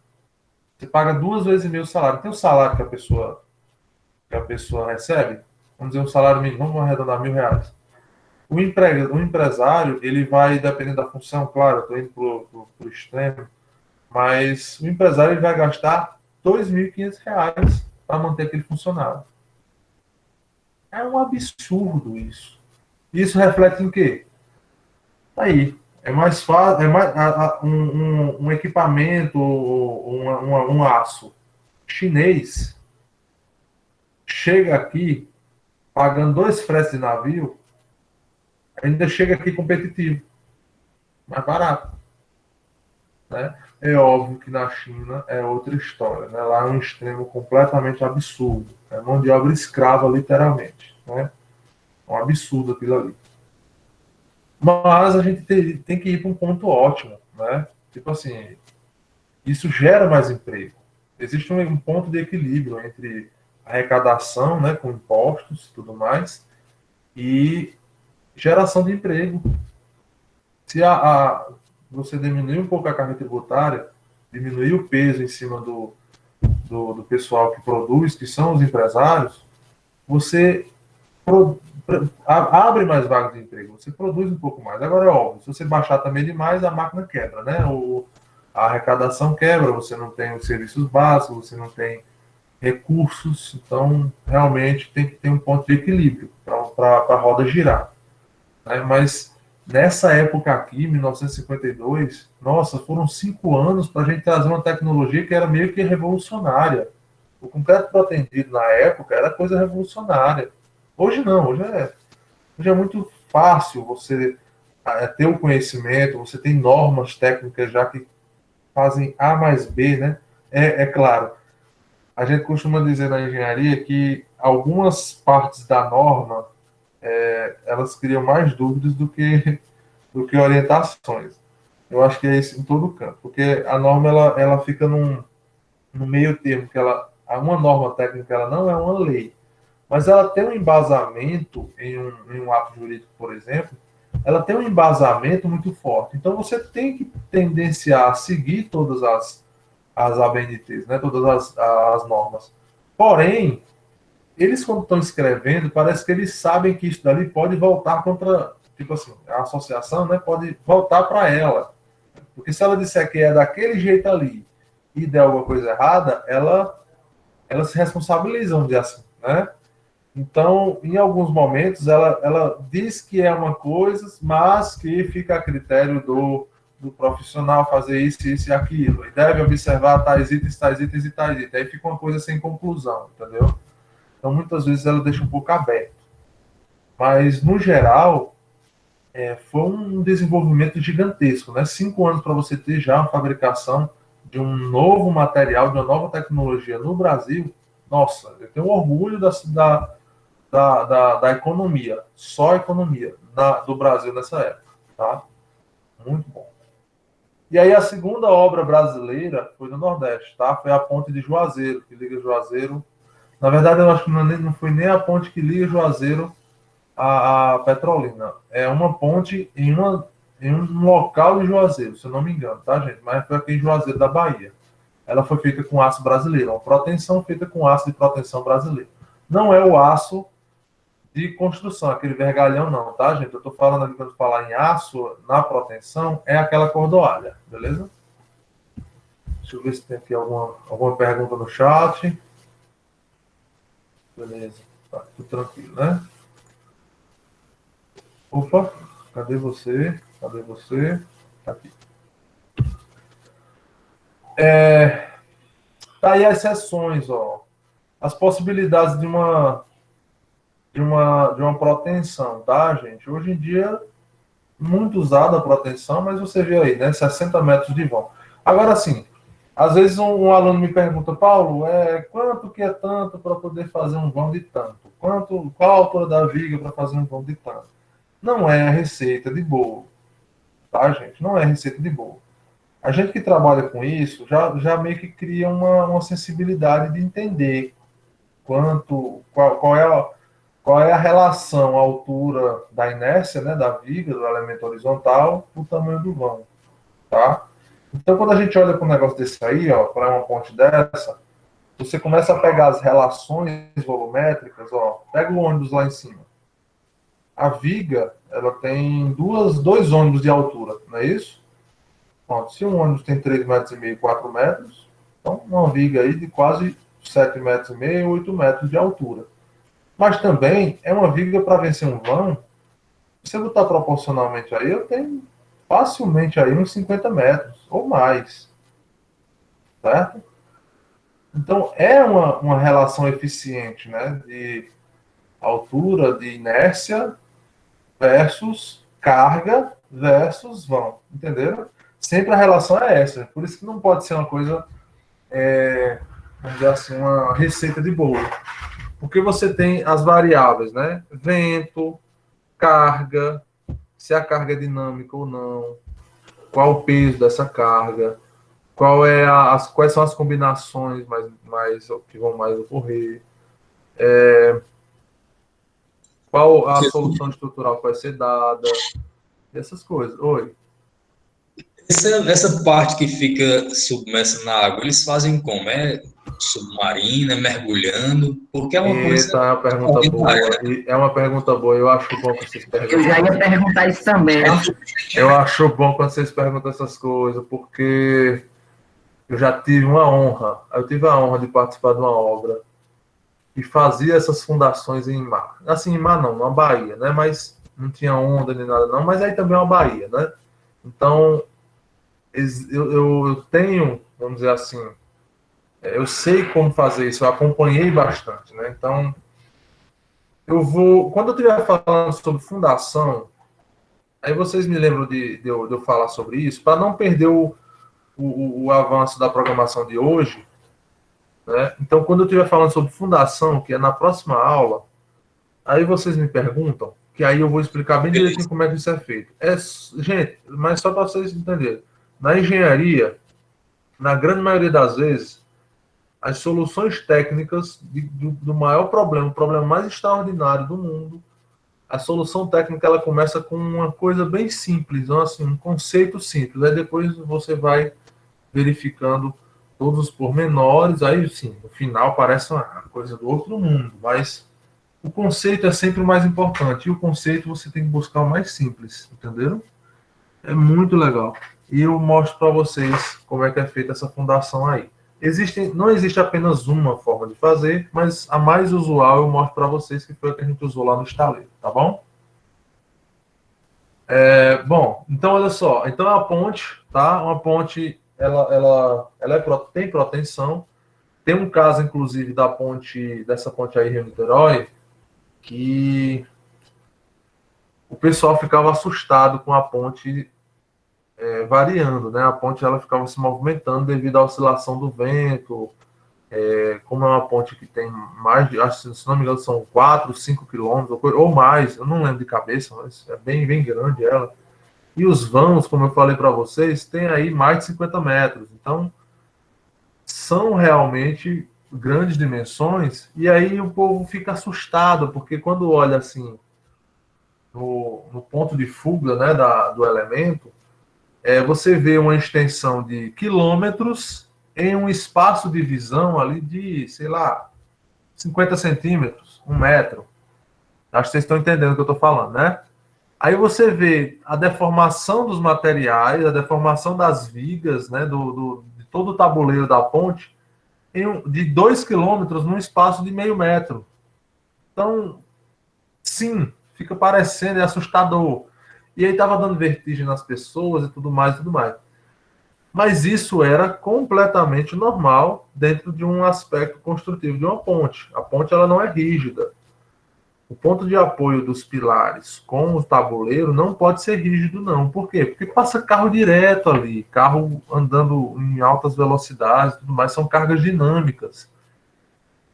Você paga 2 vezes e meio o salário. Tem o salário que a pessoa recebe? Vamos dizer, um salário mínimo, vamos arredondar R$ 1.000. O empresário, ele vai, dependendo da função, claro, eu estou indo para o extremo, mas o empresário ele vai gastar R$ 2.500 para manter aquele funcionário. É um absurdo isso. Isso reflete em quê? Tá aí. É mais fácil, é mais, um equipamento, um aço chinês chega aqui pagando 2 fretes de navio, ainda chega aqui competitivo, mais barato, né? É óbvio que na China é outra história, né? Lá é um extremo completamente absurdo, é mão de obra escrava literalmente, né? É um absurdo aquilo ali. Mas a gente tem que ir para um ponto ótimo, né? Tipo assim, isso gera mais emprego. Existe um ponto de equilíbrio entre arrecadação, né, com impostos e tudo mais, e geração de emprego. Se você diminuir um pouco a carga tributária, diminuir o peso em cima do pessoal que produz, que são os empresários, você abre mais vagas de emprego, você produz um pouco mais. Agora é óbvio, se você baixar também demais, a máquina quebra, né? A arrecadação quebra, você não tem os serviços básicos, você não tem recursos, então realmente tem que ter um ponto de equilíbrio para a roda girar, né? Mas nessa época aqui, 1952, nossa, foram 5 anos para a gente trazer uma tecnologia que era meio que revolucionária. O concreto protendido na época era coisa revolucionária. Hoje não, hoje é muito fácil você ter o conhecimento, você tem normas técnicas já que fazem A mais B, né? É claro, a gente costuma dizer na engenharia que algumas partes da norma elas criam mais dúvidas do que orientações. Eu acho que é isso em todo canto, porque a norma ela fica no meio termo, que uma norma técnica ela não é uma lei, mas ela tem um embasamento em um ato jurídico, por exemplo, ela tem um embasamento muito forte. Então você tem que tendenciar a seguir todas as ABNTs, né, todas as normas. Porém, eles quando estão escrevendo, parece que eles sabem que isso dali pode voltar contra, tipo assim, a associação, né, pode voltar para ela. Porque se ela disser que é daquele jeito ali e der alguma coisa errada, ela se responsabiliza, vamos dizer assim, né? Então, em alguns momentos, ela diz que é uma coisa, mas que fica a critério do profissional fazer isso, isso e aquilo. E deve observar tais itens, tais itens e tais itens. Aí fica uma coisa sem conclusão, entendeu? Então, muitas vezes, ela deixa um pouco aberto. Mas, no geral, foi um desenvolvimento gigantesco, né? 5 anos para você ter já uma fabricação de um novo material, de uma nova tecnologia no Brasil. Nossa, eu tenho orgulho da economia, só a economia do Brasil nessa época, tá? Muito bom. E aí a segunda obra brasileira foi no Nordeste, tá? Foi a ponte de Juazeiro, que liga Juazeiro. Na verdade, eu acho que não foi nem a ponte que liga Juazeiro a Petrolina. É uma ponte em um local de Juazeiro, se eu não me engano, tá, gente? Mas foi aqui em Juazeiro da Bahia. Ela foi feita com aço brasileiro, uma proteção feita com aço de proteção brasileiro. Não é o aço de construção, aquele vergalhão não, tá, gente? Eu tô falando aqui, quando falar em aço, na proteção, é aquela cordoalha, beleza? Deixa eu ver se tem aqui alguma pergunta no chat. Beleza, tá tudo tranquilo, né? Opa, cadê você? Cadê você? Tá aqui. Tá aí as seções, ó. As possibilidades de uma proteção, tá, gente? Hoje em dia, muito usada a proteção, mas você vê aí, né? 60 metros de vão. Agora, sim, às vezes um aluno me pergunta, Paulo, quanto que é tanto para poder fazer um vão de tanto? Qual a altura da viga para fazer um vão de tanto? Não é receita de bolo, tá, gente? Não é receita de bolo. A gente que trabalha com isso já meio que cria uma sensibilidade de entender qual é a relação, a altura da inércia, né, da viga, do elemento horizontal, o tamanho do vão, tá? Então, quando a gente olha para um negócio desse aí, ó, para uma ponte dessa, você começa a pegar as relações volumétricas, ó, pega o ônibus lá em cima. a viga, ela tem dois ônibus de altura, não é isso? Pronto, se um ônibus tem 3,5 metros, 4 metros, então uma viga aí de quase 7,5 metros, 8 metros de altura. Mas também é uma viga para vencer um vão. Se você botar proporcionalmente aí, eu tenho facilmente aí uns 50 metros ou mais, certo? Então é uma relação eficiente, né? De altura, de inércia versus carga versus vão, entenderam? Sempre a relação é essa. Por isso que não pode ser uma coisa, vamos dizer assim, uma receita de bolo. Porque você tem as variáveis, né? Vento, carga, se a carga é dinâmica ou não, qual o peso dessa carga, quais são as combinações que vão mais ocorrer, qual a solução estrutural que vai ser dada, essas coisas. Oi. Essa parte que fica submersa na água, eles fazem como? É submarina, mergulhando? Porque é uma coisa Eita, é uma pergunta boa. ordinária, né? É uma pergunta boa. Eu acho bom que vocês Eu já ia perguntam. perguntar isso também, ó. Eu acho bom quando vocês perguntam essas coisas, porque eu já tive uma honra. Eu tive a honra de participar de uma obra que fazia essas fundações em mar. Assim, em mar não, numa baía, né? Mas não tinha onda nem nada não, mas aí também é uma baía, né? Então, eu tenho, vamos dizer assim, eu sei como fazer isso, eu acompanhei bastante, né? Então, quando eu estiver falando sobre fundação, aí vocês me lembram de eu falar sobre isso, para não perder o avanço da programação de hoje, né? Então, quando eu estiver falando sobre fundação, que é na próxima aula, aí vocês me perguntam, que aí eu vou explicar bem direitinho como é que isso é feito. Gente, mas só para vocês entenderem, na engenharia, na grande maioria das vezes, as soluções técnicas do maior problema, o problema mais extraordinário do mundo, a solução técnica ela começa com uma coisa bem simples, então, assim, um conceito simples. Aí depois você vai verificando todos os pormenores, aí sim, no final parece uma coisa do outro mundo, mas o conceito é sempre o mais importante, e o conceito você tem que buscar o mais simples, entenderam? É muito legal. E eu mostro para vocês como é que é feita essa fundação aí. Não existe apenas uma forma de fazer, mas a mais usual eu mostro para vocês, que foi a que a gente usou lá no estaleiro, tá bom? Bom, então olha só. Então a ponte, tá? Uma ponte, tem proteção. Tem um caso, inclusive, dessa ponte aí, Rio-Niterói, que o pessoal ficava assustado com a ponte variando, né? A ponte ela ficava se movimentando devido à oscilação do vento. Como é uma ponte que tem mais de, acho, se não me engano, são 4, 5 quilômetros ou mais, eu não lembro de cabeça, mas é bem, bem grande ela. E os vãos, como eu falei para vocês, tem aí mais de 50 metros. Então, são realmente grandes dimensões. E aí o povo fica assustado, porque quando olha assim no ponto de fuga, né, do elemento, você vê uma extensão de quilômetros em um espaço de visão ali de, sei lá, 50 centímetros, 1 metro. Acho que vocês estão entendendo o que eu estou falando, né? Aí você vê a deformação dos materiais, a deformação das vigas, né, de todo o tabuleiro da ponte, de 2 quilômetros num espaço de meio metro. Então, sim, fica parecendo, é assustador. E aí estava dando vertigem nas pessoas e tudo mais, e tudo mais. Mas isso era completamente normal dentro de um aspecto construtivo de uma ponte. A ponte ela não é rígida. O ponto de apoio dos pilares com o tabuleiro não pode ser rígido, não. Por quê? Porque passa carro direto ali, carro andando em altas velocidades e tudo mais, são cargas dinâmicas.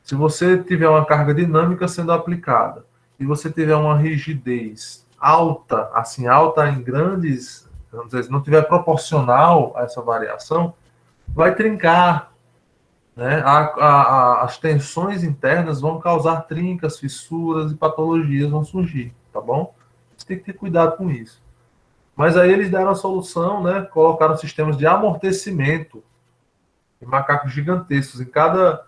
Se você tiver uma carga dinâmica sendo aplicada e você tiver uma rigidez alta, assim, alta em grandes, vamos dizer, se não tiver proporcional a essa variação, vai trincar, né? As tensões internas vão causar trincas, fissuras e patologias vão surgir, tá bom? Você tem que ter cuidado com isso. Mas aí eles deram a solução, né? Colocaram sistemas de amortecimento de macacos gigantescos em cada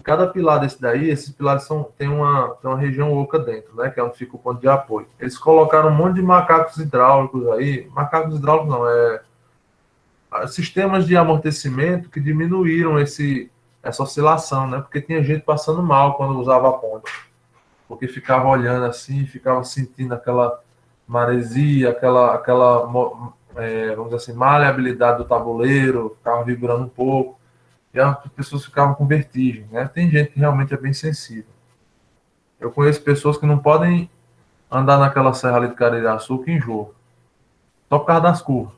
Cada pilar desse daí, esses pilares tem uma região oca dentro, né? Que é onde fica o ponto de apoio. Eles colocaram um monte de macacos hidráulicos aí. Macacos hidráulicos não, sistemas de amortecimento que diminuíram essa oscilação, né? Porque tinha gente passando mal quando usava a ponte. Porque ficava olhando assim, ficava sentindo aquela maresia, vamos dizer assim, maleabilidade do tabuleiro, ficava vibrando um pouco. E as pessoas ficavam com vertigem, né? Tem gente que realmente é bem sensível. Eu conheço pessoas que não podem andar naquela serra ali de Caririaçu que enjoa. Só por causa das curvas,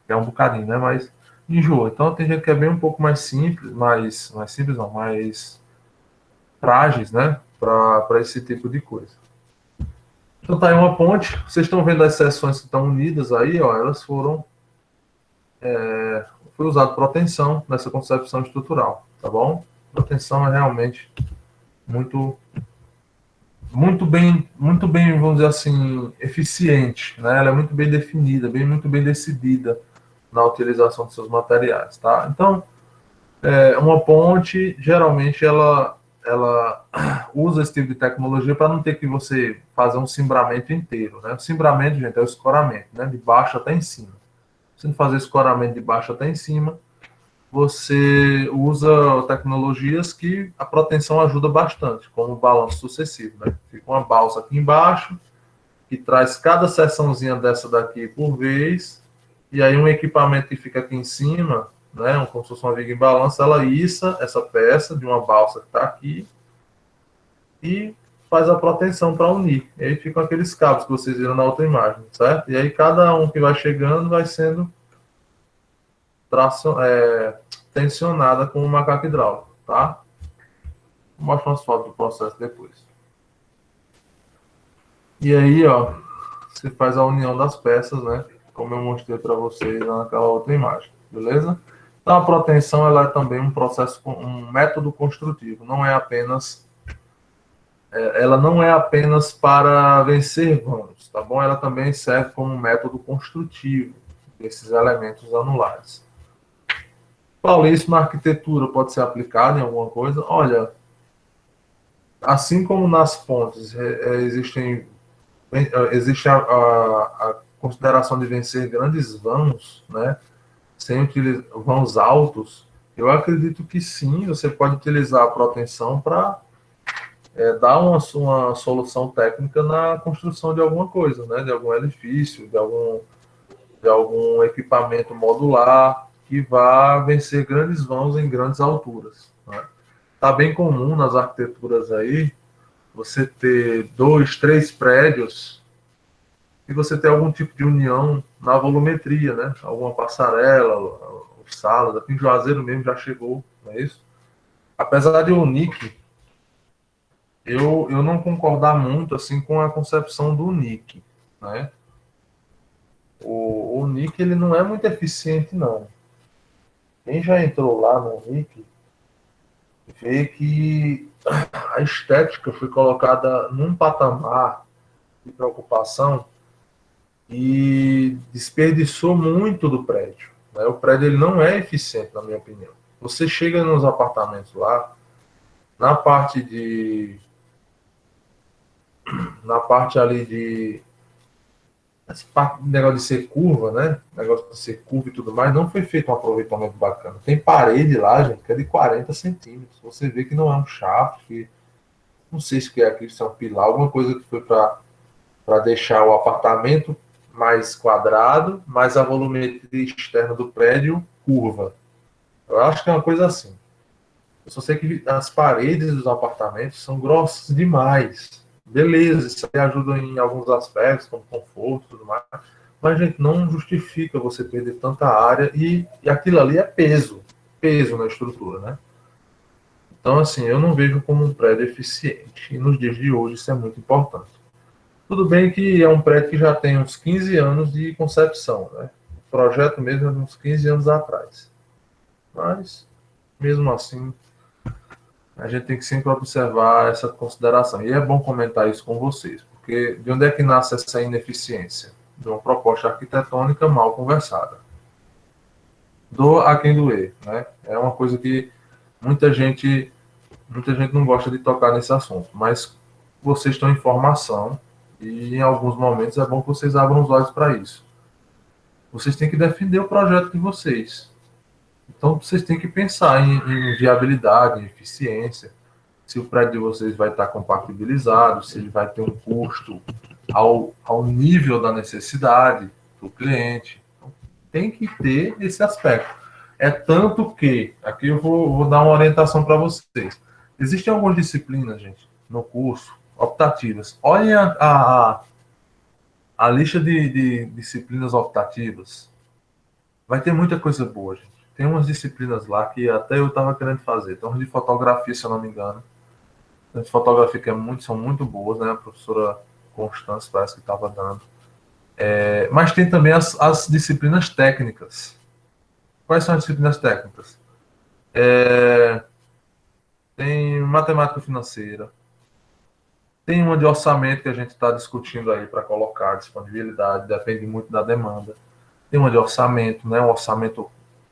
que é um bocadinho, né? Mas enjoa. Então tem gente que é bem um pouco mais simples, mais simples não, mais frágeis, né? Para esse tipo de coisa. Então tá aí uma ponte. Vocês estão vendo as seções que estão unidas aí, ó. Elas foi usado proteção nessa concepção estrutural, tá bom? Proteção é realmente muito muito bem, vamos dizer assim, eficiente, né? Ela é muito bem definida, muito bem decidida na utilização de seus materiais, tá? Então, uma ponte, geralmente, ela usa esse tipo de tecnologia para não ter que você fazer um cimbramento inteiro, né? O cimbramento, gente, é o escoramento, né? De baixo até em cima. Se não fazer escoramento de baixo até em cima, você usa tecnologias que a proteção ajuda bastante, como o balanço sucessivo, né? Fica uma balsa aqui embaixo, que traz cada seçãozinha dessa daqui por vez, e aí um equipamento que fica aqui em cima, né, como se fosse uma viga em balanço, ela issa essa peça de uma balsa que está aqui e faz a proteção para unir. E aí ficam aqueles cabos que vocês viram na outra imagem, certo? E aí cada um que vai chegando vai sendo tensionada com o macaco hidráulico, tá? Vou mostrar umas fotos do processo depois. E aí, ó, você faz a união das peças, né? Como eu mostrei para vocês naquela outra imagem, beleza? Então, a proteção, ela é também um processo, um método construtivo. Ela não é apenas para vencer vãos, tá bom? Ela também serve como um método construtivo desses elementos anulares. Paulo, isso na arquitetura pode ser aplicado em alguma coisa? Olha, assim como nas pontes existe a consideração de vencer grandes vãos, né, sem utilizar vãos altos, eu acredito que sim, você pode utilizar a proteção para dar uma solução técnica na construção de alguma coisa, né, de algum edifício, de algum equipamento modular que vá vencer grandes vãos em grandes alturas. Né? Tá bem comum nas arquiteturas aí você ter 2, 3 prédios e você ter algum tipo de união na volumetria, né? Alguma passarela, salas, aqui em Juazeiro mesmo já chegou, não é isso? Apesar de o NIC, eu não concordar muito assim com a concepção do NIC, né? O NIC ele não é muito eficiente, não. Quem já entrou lá no NIC vê que a estética foi colocada num patamar de preocupação e desperdiçou muito do prédio. Né? O prédio ele não é eficiente, na minha opinião. Você chega nos apartamentos lá, na parte na parte ali esse negócio de ser curva, né? Negócio de ser curva e tudo mais, não foi feito um aproveitamento bacana. Tem parede lá, gente, que é de 40 centímetros. Você vê que não é um shaft, que não sei se é aqui, se é um pilar, alguma coisa que foi para deixar o apartamento mais quadrado, mas a volumetria externa do prédio curva. Eu acho que é uma coisa assim. Eu só sei que as paredes dos apartamentos são grossas demais. Beleza, isso aí ajuda em alguns aspectos, como conforto e tudo mais. Mas, gente, não justifica você perder tanta área e aquilo ali é peso na estrutura, né? Então, assim, eu não vejo como um prédio eficiente. E nos dias de hoje isso é muito importante. Tudo bem que é um prédio que já tem uns 15 anos de concepção, né? O projeto mesmo é de uns 15 anos atrás. Mas, mesmo assim, a gente tem que sempre observar essa consideração. E é bom comentar isso com vocês, porque de onde é que nasce essa ineficiência? De uma proposta arquitetônica mal conversada. Doa a quem doer, né? É uma coisa que muita gente Muita gente não gosta de tocar nesse assunto, mas vocês estão em formação e em alguns momentos é bom que vocês abram os olhos para isso. Vocês têm que defender o projeto de vocês. Então, vocês têm que pensar em viabilidade, em eficiência, se o prédio de vocês vai estar compatibilizado, se ele vai ter um custo ao nível da necessidade do cliente. Então, tem que ter esse aspecto. É tanto que, aqui eu vou dar uma orientação para vocês. Existem algumas disciplinas, gente, no curso, optativas. Olhem a lista de disciplinas optativas. Vai ter muita coisa boa, gente. Tem umas disciplinas lá que até eu estava querendo fazer. Tem umas de fotografia, se eu não me engano. Tem de fotografia que são muito boas, né? A professora Constância parece que estava dando. Mas tem também as disciplinas técnicas. Quais são as disciplinas técnicas? Tem matemática financeira. Tem uma de orçamento que a gente está discutindo aí para colocar disponibilidade, depende muito da demanda. Tem uma de orçamento, né? Um orçamento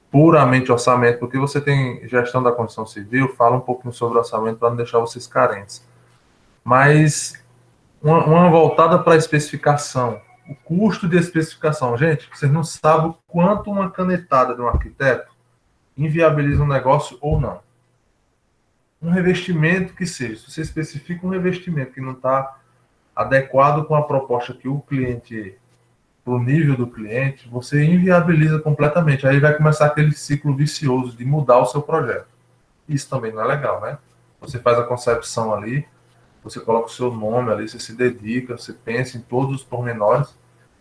puramente orçamento, porque você tem gestão da construção civil, fala um pouquinho sobre orçamento para não deixar vocês carentes. Mas uma voltada para a especificação, o custo de especificação. Gente, vocês não sabem o quanto uma canetada de um arquiteto inviabiliza um negócio ou não. Um revestimento que seja, se você especifica um revestimento que não está adequado com a proposta que o cliente, para o nível do cliente, você inviabiliza completamente. Aí vai começar aquele ciclo vicioso de mudar o seu projeto. Isso também não é legal, né? Você faz a concepção ali, você coloca o seu nome ali, você se dedica, você pensa em todos os pormenores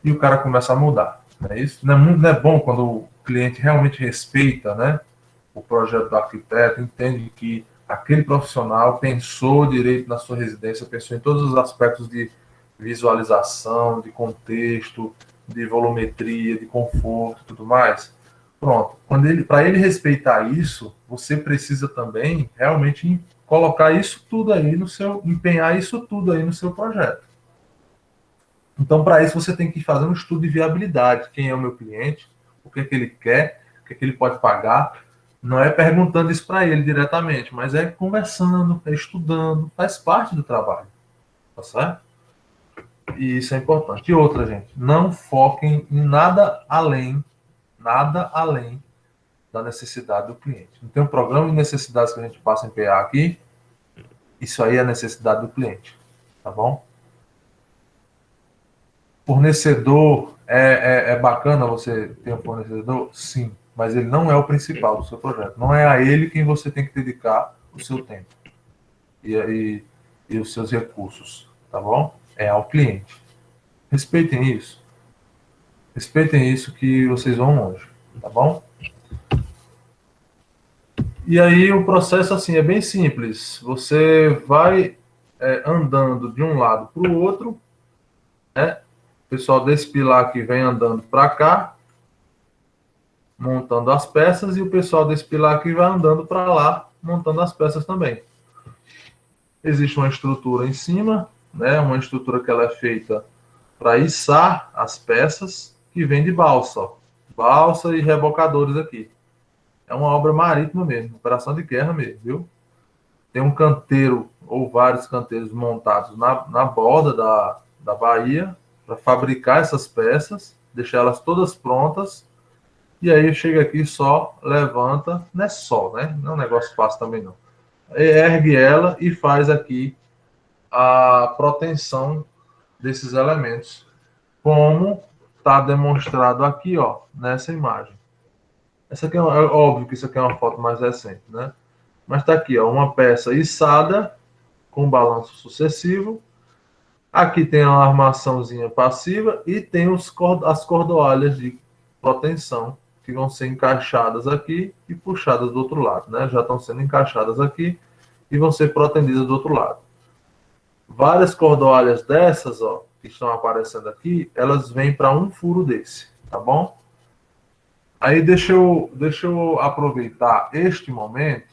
e o cara começa a mudar. Não é isso? Não é bom quando o cliente realmente respeita, né, o projeto do arquiteto, entende que aquele profissional pensou direito na sua residência, pensou em todos os aspectos de visualização, de contexto, de volumetria, de conforto e tudo mais. Pronto. Para ele respeitar isso, você precisa também realmente colocar isso tudo aí no seu, empenhar isso tudo aí no seu projeto. Então, para isso, você tem que fazer um estudo de viabilidade. Quem é o meu cliente? O que é que ele quer? O que é que ele pode pagar? Não é perguntando isso para ele diretamente, mas é conversando, é estudando, faz parte do trabalho. Tá certo? E isso é importante. E outra, gente, não foquem em nada além da necessidade do cliente. Não tem um programa de necessidades que a gente passa em PA aqui. Isso aí é a necessidade do cliente. Tá bom? Fornecedor, é bacana você ter um fornecedor? Sim. Mas ele não é o principal do seu projeto. Não é a ele quem você tem que dedicar o seu tempo e os seus recursos. Tá bom? É ao cliente. Respeitem isso. Respeitem isso que vocês vão longe. Tá bom? E aí o processo assim é bem simples. Você vai andando de um lado para o outro, né? O pessoal desse pilar aqui vem andando para cá, montando as peças, e o pessoal desse pilar aqui vai andando para lá, montando as peças também. Existe uma estrutura em cima, né? Uma estrutura que ela é feita para içar as peças, que vem de balsa, ó. Balsa e rebocadores aqui. É uma obra marítima mesmo, operação de guerra mesmo, viu? Tem um canteiro ou vários canteiros montados na borda da baía para fabricar essas peças, deixar elas todas prontas, e aí chega aqui só levanta, não é só, né? Não é um negócio fácil também não. Ergue ela e faz aqui a proteção desses elementos, como está demonstrado aqui, ó, nessa imagem. Essa aqui é óbvio que isso aqui é uma foto mais recente, né? Mas está aqui, ó, uma peça içada com balanço sucessivo. Aqui tem uma armaçãozinha passiva e tem as cordoalhas de proteção que vão ser encaixadas aqui e puxadas do outro lado, né? Já estão sendo encaixadas aqui e vão ser protendidas do outro lado. Várias cordoalhas dessas, ó, que estão aparecendo aqui, elas vêm para um furo desse, tá bom? Aí deixa eu aproveitar este momento.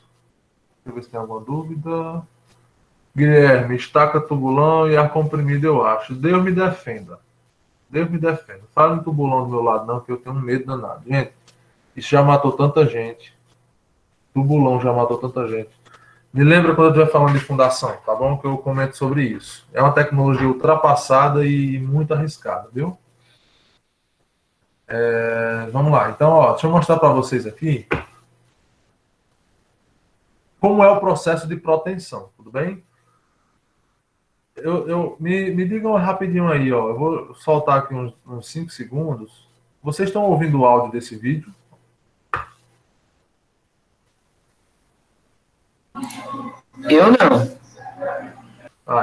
Deixa eu ver se tem alguma dúvida. Guilherme, estaca tubulão e ar comprimido, eu acho. Deus me defenda. Deus me defenda. Fala em tubulão do meu lado, não, que eu tenho medo danado. Gente, isso já matou tanta gente. Tubulão já matou tanta gente. Me lembra quando eu estiver falando de fundação, tá bom? Que eu comento sobre isso. É uma tecnologia ultrapassada e muito arriscada, viu? Vamos lá. Então, ó, deixa eu mostrar para vocês aqui como é o processo de protensão, tudo bem? Me digam rapidinho aí, ó. Eu vou soltar aqui uns 5 segundos. Vocês estão ouvindo o áudio desse vídeo? Eu não.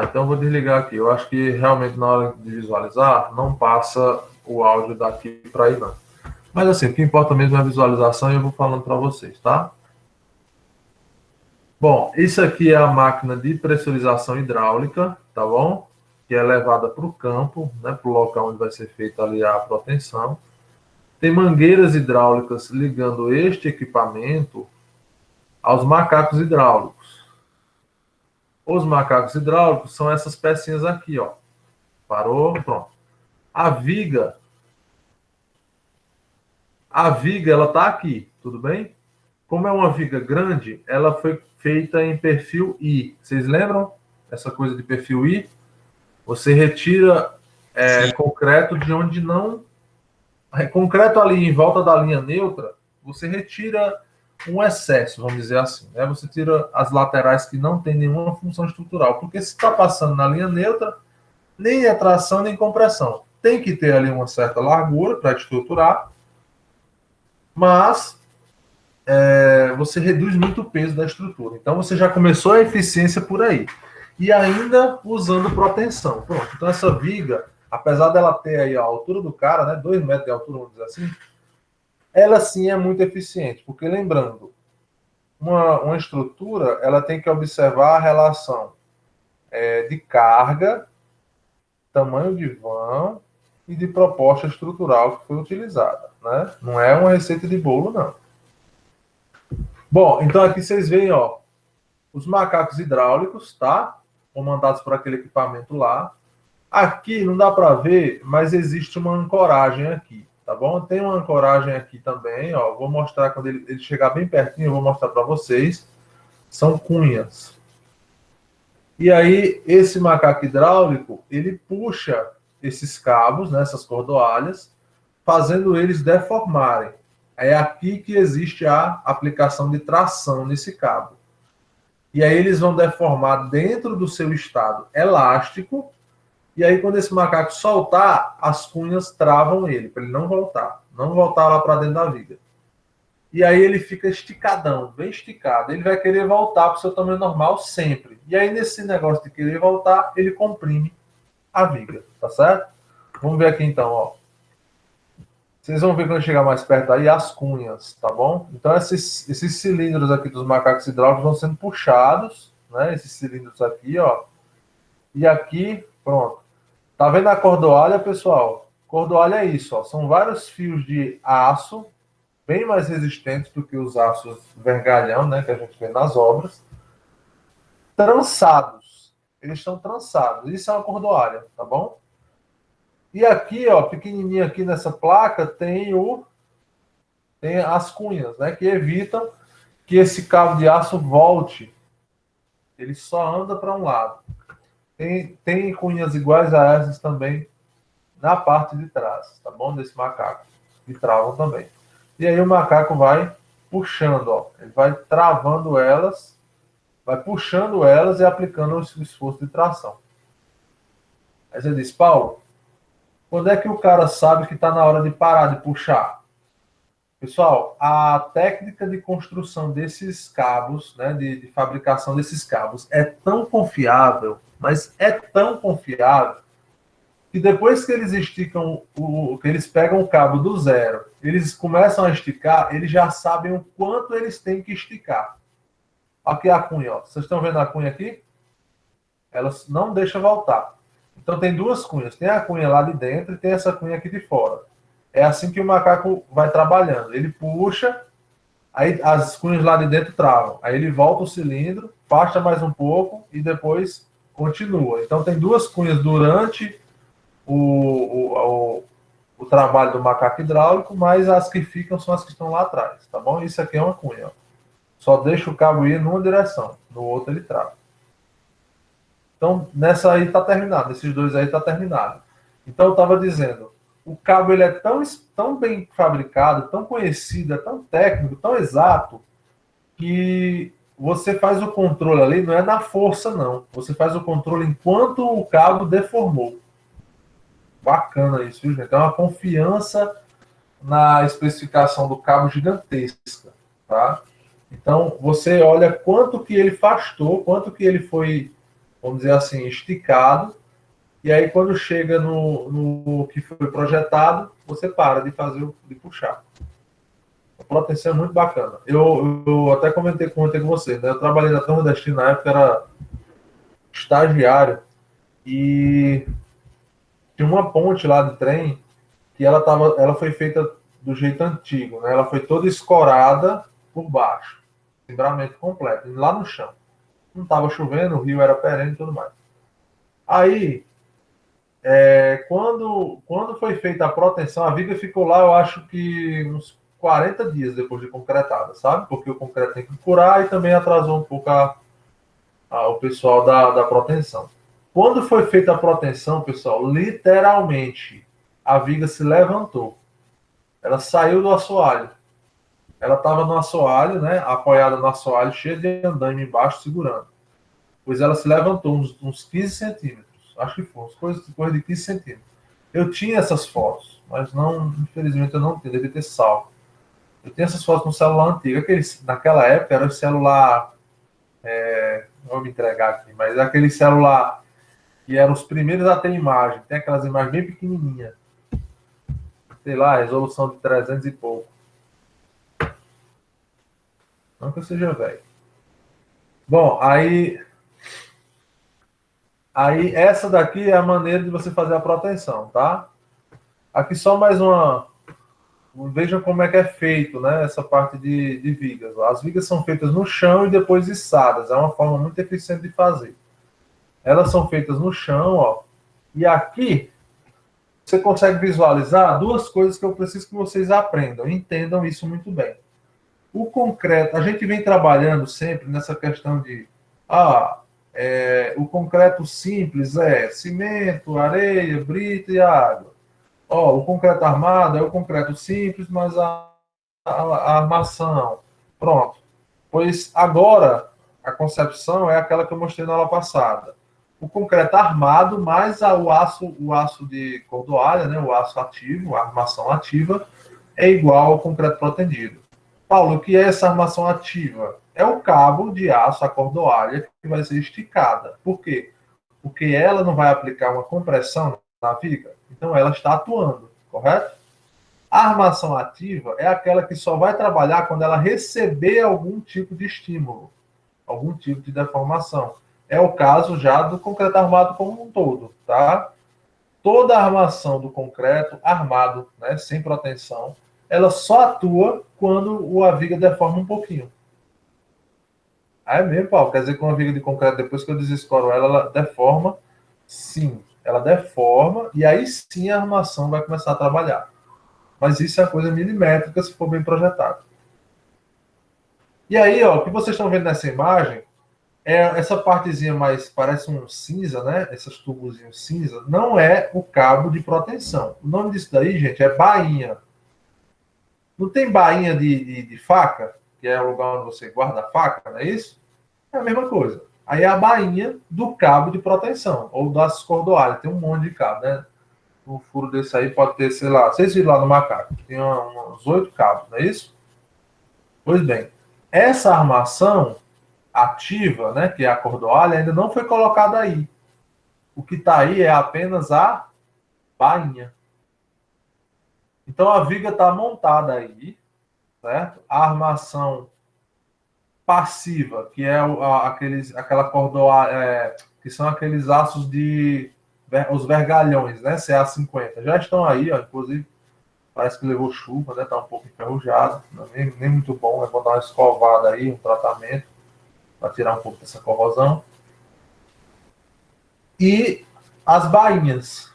Então eu vou desligar aqui. Eu acho que realmente na hora de visualizar, não passa o áudio daqui para aí, não. Mas assim, o que importa mesmo é a visualização e eu vou falando para vocês, tá? Bom, isso aqui é a máquina de pressurização hidráulica, tá bom? Que é levada para o campo, né, para o local onde vai ser feita ali a protensão. Tem mangueiras hidráulicas ligando este equipamento aos macacos hidráulicos. Os macacos hidráulicos são essas pecinhas aqui, ó. Parou, pronto. A viga, ela tá aqui, tudo bem? Como é uma viga grande, ela foi feita em perfil I. Vocês lembram essa coisa de perfil I? Você retira concreto de onde não... Concreto ali em volta da linha neutra, você retira um excesso, vamos dizer assim. Né? Você tira as laterais que não tem nenhuma função estrutural. Porque se está passando na linha neutra, nem é tração, nem compressão. Tem que ter ali uma certa largura para estruturar, mas você reduz muito o peso da estrutura. Então, você já começou a eficiência por aí. E ainda usando proteção. Pronto. Então, essa viga, apesar dela ter aí a altura do cara, né, 2 metros de altura, vamos dizer assim, ela sim é muito eficiente. Porque, lembrando, uma estrutura, ela tem que observar a relação de carga, tamanho de vão e de proposta estrutural que foi utilizada. Né? Não é uma receita de bolo, não. Bom, então aqui vocês veem, ó, os macacos hidráulicos, tá? Comandados por aquele equipamento lá. Aqui não dá para ver, mas existe uma ancoragem aqui, tá bom? Tem uma ancoragem aqui também, ó. Vou mostrar quando ele chegar bem pertinho, eu vou mostrar para vocês. São cunhas. E aí, esse macaco hidráulico, ele puxa esses cabos, né, essas cordoalhas, fazendo eles deformarem. É aqui que existe a aplicação de tração nesse cabo. E aí eles vão deformar dentro do seu estado elástico, e aí quando esse macaco soltar, as cunhas travam ele, para ele não voltar lá para dentro da viga. E aí ele fica esticadão, bem esticado. Ele vai querer voltar para o seu tamanho normal sempre. E aí nesse negócio de querer voltar, ele comprime a viga, tá certo? Vamos ver aqui então, ó. Vocês vão ver quando chegar mais perto aí as cunhas, tá bom? Então esses cilindros aqui dos macacos hidráulicos vão sendo puxados, né? Esses cilindros aqui, ó. E aqui, pronto. Tá vendo a cordoalha, pessoal? Cordoalha é isso, ó. São vários fios de aço, bem mais resistentes do que os aços vergalhão, né? Que a gente vê nas obras. Trançados. Eles estão trançados. Isso é uma cordoalha, tá bom? E aqui, ó, pequenininho aqui nessa placa, tem as cunhas, né, que evitam que esse cabo de aço volte. Ele só anda para um lado. Tem cunhas iguais a essas também na parte de trás, tá bom? Desse macaco. Que travam também. E aí o macaco vai puxando, ó. Ele vai travando elas, vai puxando elas e aplicando o esforço de tração. Aí você diz, Paulo, quando é que o cara sabe que está na hora de parar de puxar? Pessoal, a técnica de construção desses cabos, né, de fabricação desses cabos, é tão confiável, mas é tão confiável, que depois que eles esticam, que eles pegam o cabo do zero, eles começam a esticar, eles já sabem o quanto eles têm que esticar. Aqui a cunha, ó. Vocês estão vendo a cunha aqui? Ela não deixa voltar. Então tem duas cunhas. Tem a cunha lá de dentro e tem essa cunha aqui de fora. É assim que o macaco vai trabalhando. Ele puxa, aí as cunhas lá de dentro travam. Aí ele volta o cilindro, afasta mais um pouco e depois continua. Então tem duas cunhas durante o trabalho do macaco hidráulico, mas as que ficam são as que estão lá atrás, tá bom? Isso aqui é uma cunha, ó. Só deixa o cabo ir numa direção, no outro ele trava. Então, nessa aí está terminado, nesses dois aí está terminado. Então, eu estava dizendo, o cabo ele é tão bem fabricado, tão conhecido, é tão técnico, tão exato, que você faz o controle ali, não é na força, não. Você faz o controle enquanto o cabo deformou. Bacana isso, viu, gente? É uma confiança na especificação do cabo gigantesca, tá? Então, você olha quanto que ele afastou, quanto que ele foi, vamos dizer assim, esticado, e aí quando chega no que foi projetado, você para de fazer, de puxar. A proteção é muito bacana. Eu até comentei com você, né? Eu trabalhei na Nordestina na época, era estagiário, e tinha uma ponte lá de trem que ela foi feita do jeito antigo, né? Ela foi toda escorada por baixo, cimbramento completo, lá no chão. Não estava chovendo, o rio era perene e tudo mais. Aí, quando foi feita a proteção, a viga ficou lá, eu acho que uns 40 dias depois de concretada, sabe? Porque o concreto tem que curar e também atrasou um pouco o pessoal da proteção. Quando foi feita a proteção, pessoal, literalmente, a viga se levantou. Ela saiu do assoalho. Ela estava no assoalho, né? Apoiada no assoalho, cheia de andaime embaixo, segurando. Pois ela se levantou uns 15 centímetros. Acho que foi, coisa de 15 centímetros. Eu tinha essas fotos, mas não, infelizmente eu não tenho, devia ter salvo. Eu tenho essas fotos no celular antigo. Naquela época era o celular. Não vou me entregar aqui, mas é aquele celular que eram os primeiros a ter imagem. Tem aquelas imagens bem pequenininhas. Sei lá, resolução de 300 e pouco. Não que eu seja velho. Bom, aí essa daqui é a maneira de você fazer a proteção, tá? Aqui só mais uma. Vejam como é que é feito, né? Essa parte de vigas. As vigas são feitas no chão e depois içadas. É uma forma muito eficiente de fazer. Elas são feitas no chão, ó. E aqui você consegue visualizar duas coisas que eu preciso que vocês aprendam, entendam isso muito bem. O concreto, a gente vem trabalhando sempre nessa questão de o concreto simples é cimento, areia, brita e água. O concreto armado é o concreto simples, mas a armação. Pronto. Pois agora a concepção é aquela que eu mostrei na aula passada. O concreto armado mais o aço de cordoalha, né, o aço ativo, a armação ativa, é igual ao concreto protendido. Paulo, o que é essa armação ativa? É o cabo de aço, a cordoalha, que vai ser esticada. Por quê? Porque ela não vai aplicar uma compressão na viga, então ela está atuando, correto? A armação ativa é aquela que só vai trabalhar quando ela receber algum tipo de estímulo, algum tipo de deformação. É o caso já do concreto armado como um todo, tá? Toda a armação do concreto armado, né, sem proteção, ela só atua quando a viga deforma um pouquinho. É mesmo, Paulo? Quer dizer que uma viga de concreto, depois que eu desescoro ela deforma? Sim, ela deforma e aí sim a armação vai começar a trabalhar. Mas isso é uma coisa milimétrica se for bem projetado. E aí, ó, o que vocês estão vendo nessa imagem é essa partezinha mais, parece um cinza, né? Esses tubozinhos cinza, não é o cabo de proteção. O nome disso daí, gente, é bainha. Não tem bainha de faca, que é o lugar onde você guarda a faca, não é isso? É a mesma coisa. Aí é a bainha do cabo de proteção, ou das cordoalhas. Tem um monte de cabo, né? Um furo desse aí pode ter, sei lá, vocês viram lá no macaco, tem uns 8 cabos, não é isso? Pois bem, essa armação ativa, né, que é a cordoalha, ainda não foi colocada aí. O que está aí é apenas a bainha. Então a viga está montada aí, certo? A armação passiva, que é aquela cordoalha, que são aqueles aços os vergalhões, né? CA50, já estão aí, ó, inclusive parece que levou chuva, né? Tá um pouco enferrujado, nem muito bom, eu vou dar uma escovada aí, um tratamento para tirar um pouco dessa corrosão. E as bainhas.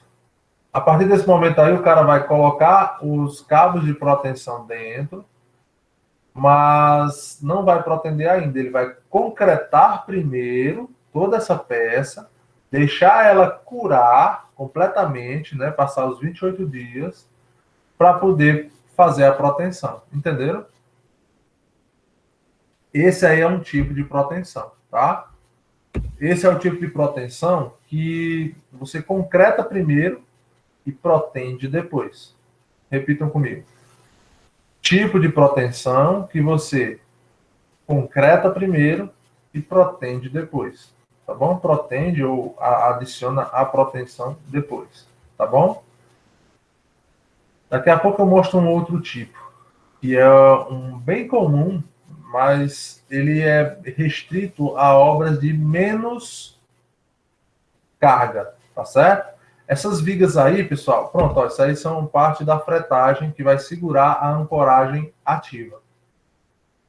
A partir desse momento aí, o cara vai colocar os cabos de proteção dentro mas não vai protender ainda. Ele vai concretar primeiro toda essa peça, deixar ela curar completamente, né? Passar os 28 dias, para poder fazer a proteção. Entenderam? Esse aí é um tipo de proteção, tá? Esse é o tipo de proteção que você concreta primeiro e protende depois. Repitam comigo. Tipo de proteção que você concreta primeiro e protende depois. Tá bom? Protende ou adiciona a proteção depois. Tá bom? Daqui a pouco eu mostro um outro tipo, que é um bem comum, mas ele é restrito a obras de menos carga, tá certo? Essas vigas aí, pessoal, pronto, ó, isso aí são parte da fretagem que vai segurar a ancoragem ativa.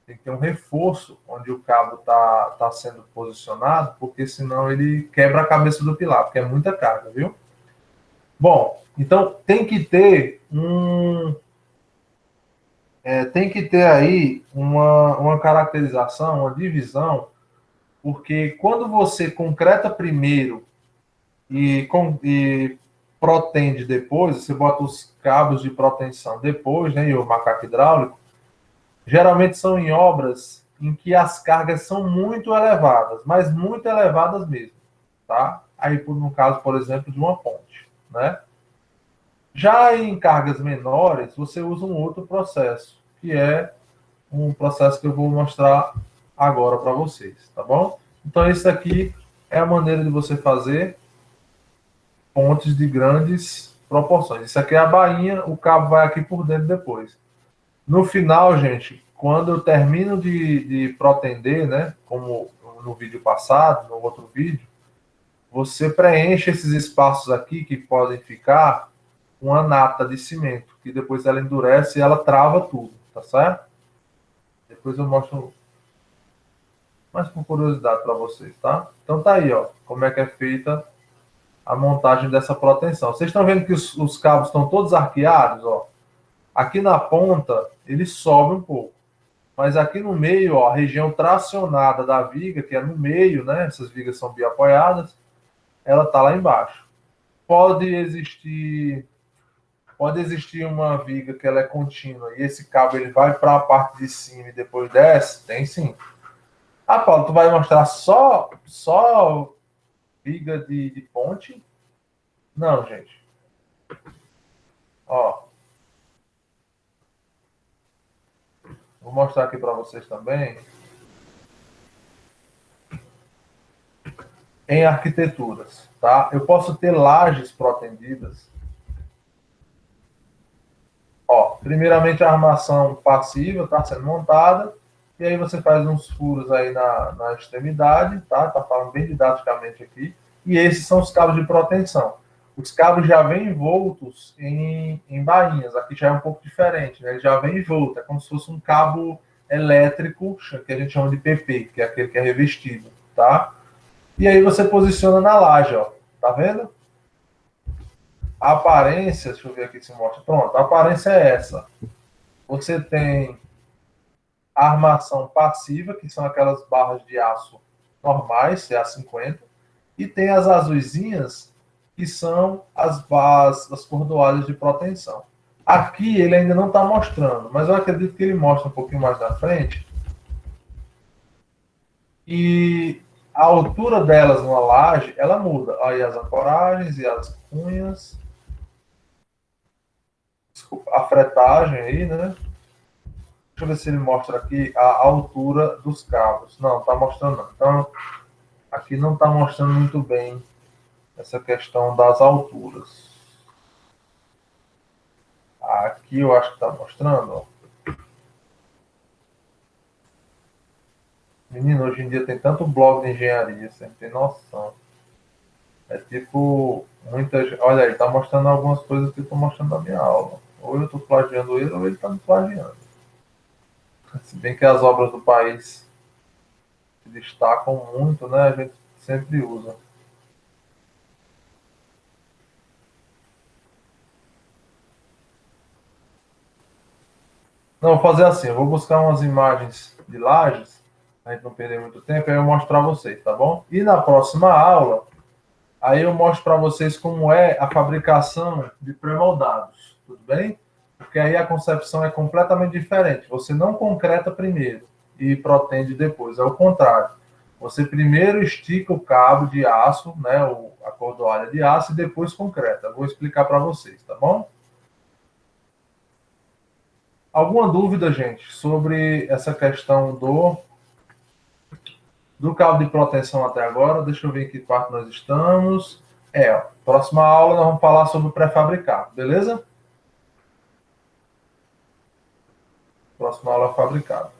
Tem que ter um reforço onde o cabo tá sendo posicionado, porque senão ele quebra a cabeça do pilar, porque é muita carga, viu? Bom, então tem que ter tem que ter aí uma caracterização, uma divisão, porque quando você concreta primeiro e protende depois, você bota os cabos de proteção depois, né, e o macaco hidráulico, geralmente são em obras em que as cargas são muito elevadas, mas muito elevadas mesmo, tá? Aí, no caso, por exemplo, de uma ponte, né? Já em cargas menores, você usa um outro processo, que é um processo que eu vou mostrar agora para vocês, tá bom? Então, esse aqui é a maneira de você fazer pontes de grandes proporções. Isso aqui é a bainha, o cabo vai aqui por dentro depois. No final, gente, quando eu termino de protender, né, como no vídeo passado, no outro vídeo, você preenche esses espaços aqui que podem ficar uma nata de cimento, que depois ela endurece e ela trava tudo, tá certo? Depois eu mostro mais por curiosidade para vocês, tá? Então tá aí, ó, como é que é feita a montagem dessa proteção. Vocês estão vendo que os cabos estão todos arqueados, ó. Aqui na ponta, ele sobe um pouco. Mas aqui no meio, ó, a região tracionada da viga, que é no meio, né? Essas vigas são biapoiadas, ela tá lá embaixo. Pode existir uma viga que ela é contínua e esse cabo ele vai para a parte de cima e depois desce? Tem sim. Ah, Paulo, tu vai mostrar só viga de ponte? Não, gente. Ó, vou mostrar aqui para vocês também em arquiteturas, tá? Eu posso ter lajes protendidas. Ó, primeiramente a armação passiva está sendo montada, e aí você faz uns furos aí na extremidade, tá? Tá falando bem didaticamente aqui. E esses são os cabos de proteção. Os cabos já vêm envoltos em bainhas. Aqui já é um pouco diferente, né? Ele já vem envolto, é como se fosse um cabo elétrico, que a gente chama de PP, que é aquele que é revestido, tá? E aí você posiciona na laje, ó. Tá vendo? A aparência, deixa eu ver aqui se mostra. Pronto, a aparência é essa. Você tem a armação passiva, que são aquelas barras de aço normais, CA50, e tem as azuisinhas, que são as cordoalhas de proteção. Aqui ele ainda não está mostrando, mas eu acredito que ele mostra um pouquinho mais na frente. E a altura delas numa laje, ela muda. Aí as ancoragens e as cunhas. Desculpa, a fretagem aí, né? Deixa eu ver se ele mostra aqui a altura dos cabos. Não, está mostrando não. Então, aqui não está mostrando muito bem essa questão das alturas. Aqui eu acho que está mostrando. Ó. Menino, hoje em dia tem tanto blog de engenharia, você não tem noção. É tipo, muitas. Olha aí, está mostrando algumas coisas que eu estou mostrando na minha aula. Ou eu estou plagiando ele, ou ele está me plagiando. Se bem que as obras do país se destacam muito, né? A gente sempre usa. Não, vou fazer assim, eu vou buscar umas imagens de lajes, a gente não perder muito tempo, aí eu mostro para vocês, tá bom? E na próxima aula, aí eu mostro para vocês como é a fabricação de pré-moldados, tudo bem? Porque aí a concepção é completamente diferente. Você não concreta primeiro e protende depois, é o contrário. Você primeiro estica o cabo de aço, né, a cordoalha de aço, e depois concreta. Eu vou explicar para vocês, tá bom? Alguma dúvida, gente, sobre essa questão do cabo de proteção até agora? Deixa eu ver em que parte nós estamos. Próxima aula nós vamos falar sobre o pré-fabricado, beleza? Próxima aula fabricado.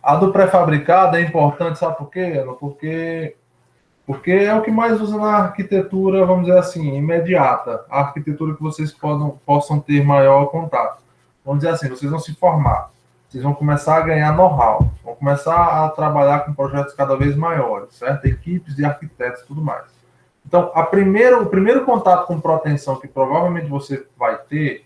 A do pré-fabricado é importante, sabe por quê, Ana? Porque é o que mais usa na arquitetura, vamos dizer assim, imediata. A arquitetura que vocês possam ter maior contato. Vamos dizer assim, vocês vão se formar. Vocês vão começar a ganhar know-how. Vão começar a trabalhar com projetos cada vez maiores, certo? Equipes de arquitetos e tudo mais. Então, o primeiro contato com proteção que provavelmente você vai ter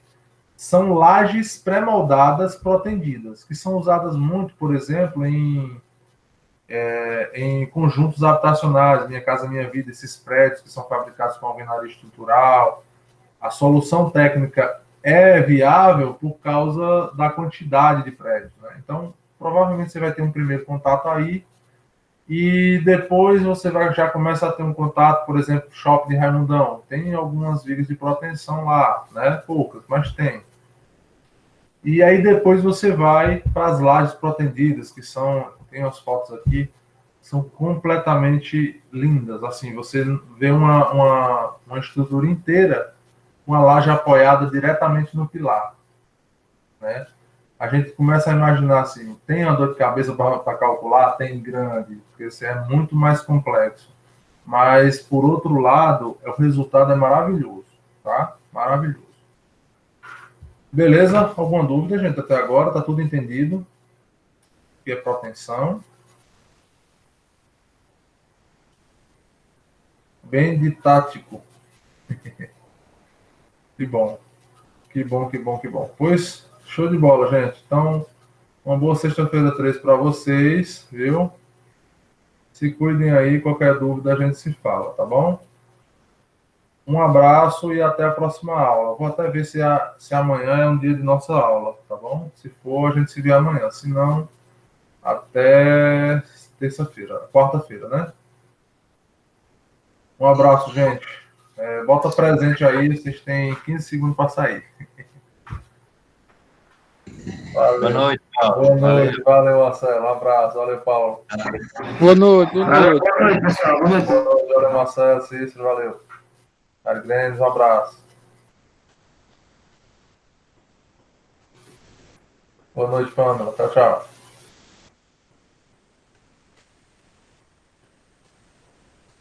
são lajes pré-moldadas protendidas, que são usadas muito, por exemplo, em conjuntos habitacionais, Minha Casa Minha Vida, esses prédios que são fabricados com alvenaria estrutural. A solução técnica é viável por causa da quantidade de prédios, né? Então, provavelmente você vai ter um primeiro contato aí, e depois você já começa a ter um contato, por exemplo, Shopping de Raimundão. Tem algumas vigas de proteção lá, né? Poucas, mas tem. E aí depois você vai para as lajes protendidas, que são, tem as fotos aqui, são completamente lindas. Assim, você vê uma estrutura inteira, uma laje apoiada diretamente no pilar, né? A gente começa a imaginar assim, tem uma dor de cabeça para calcular? Tem grande, porque isso é muito mais complexo. Mas, por outro lado, o resultado é maravilhoso, tá? Maravilhoso. Beleza? Alguma dúvida, gente, até agora? Tá tudo entendido? O que é proteção? Bem didático. Que bom. Que bom, que bom, que bom. Pois, show de bola, gente. Então, uma boa sexta-feira 3 para vocês, viu? Se cuidem aí, qualquer dúvida a gente se fala, tá bom? Um abraço e até a próxima aula. Vou até ver se amanhã é um dia de nossa aula, tá bom? Se for, a gente se vê amanhã. Se não, até terça-feira, quarta-feira, né? Um abraço, gente. Bota presente aí, vocês têm 15 segundos para sair. Valeu. Boa noite, Paulo. Boa noite, valeu, Marcelo. Um abraço, valeu, Paulo. Boa noite, boa noite. Boa noite, pessoal. Boa noite. Boa noite, valeu, Marcelo, Cícero, valeu. Argrenes, um abraço. Boa noite, Pamela. Tchau, tchau.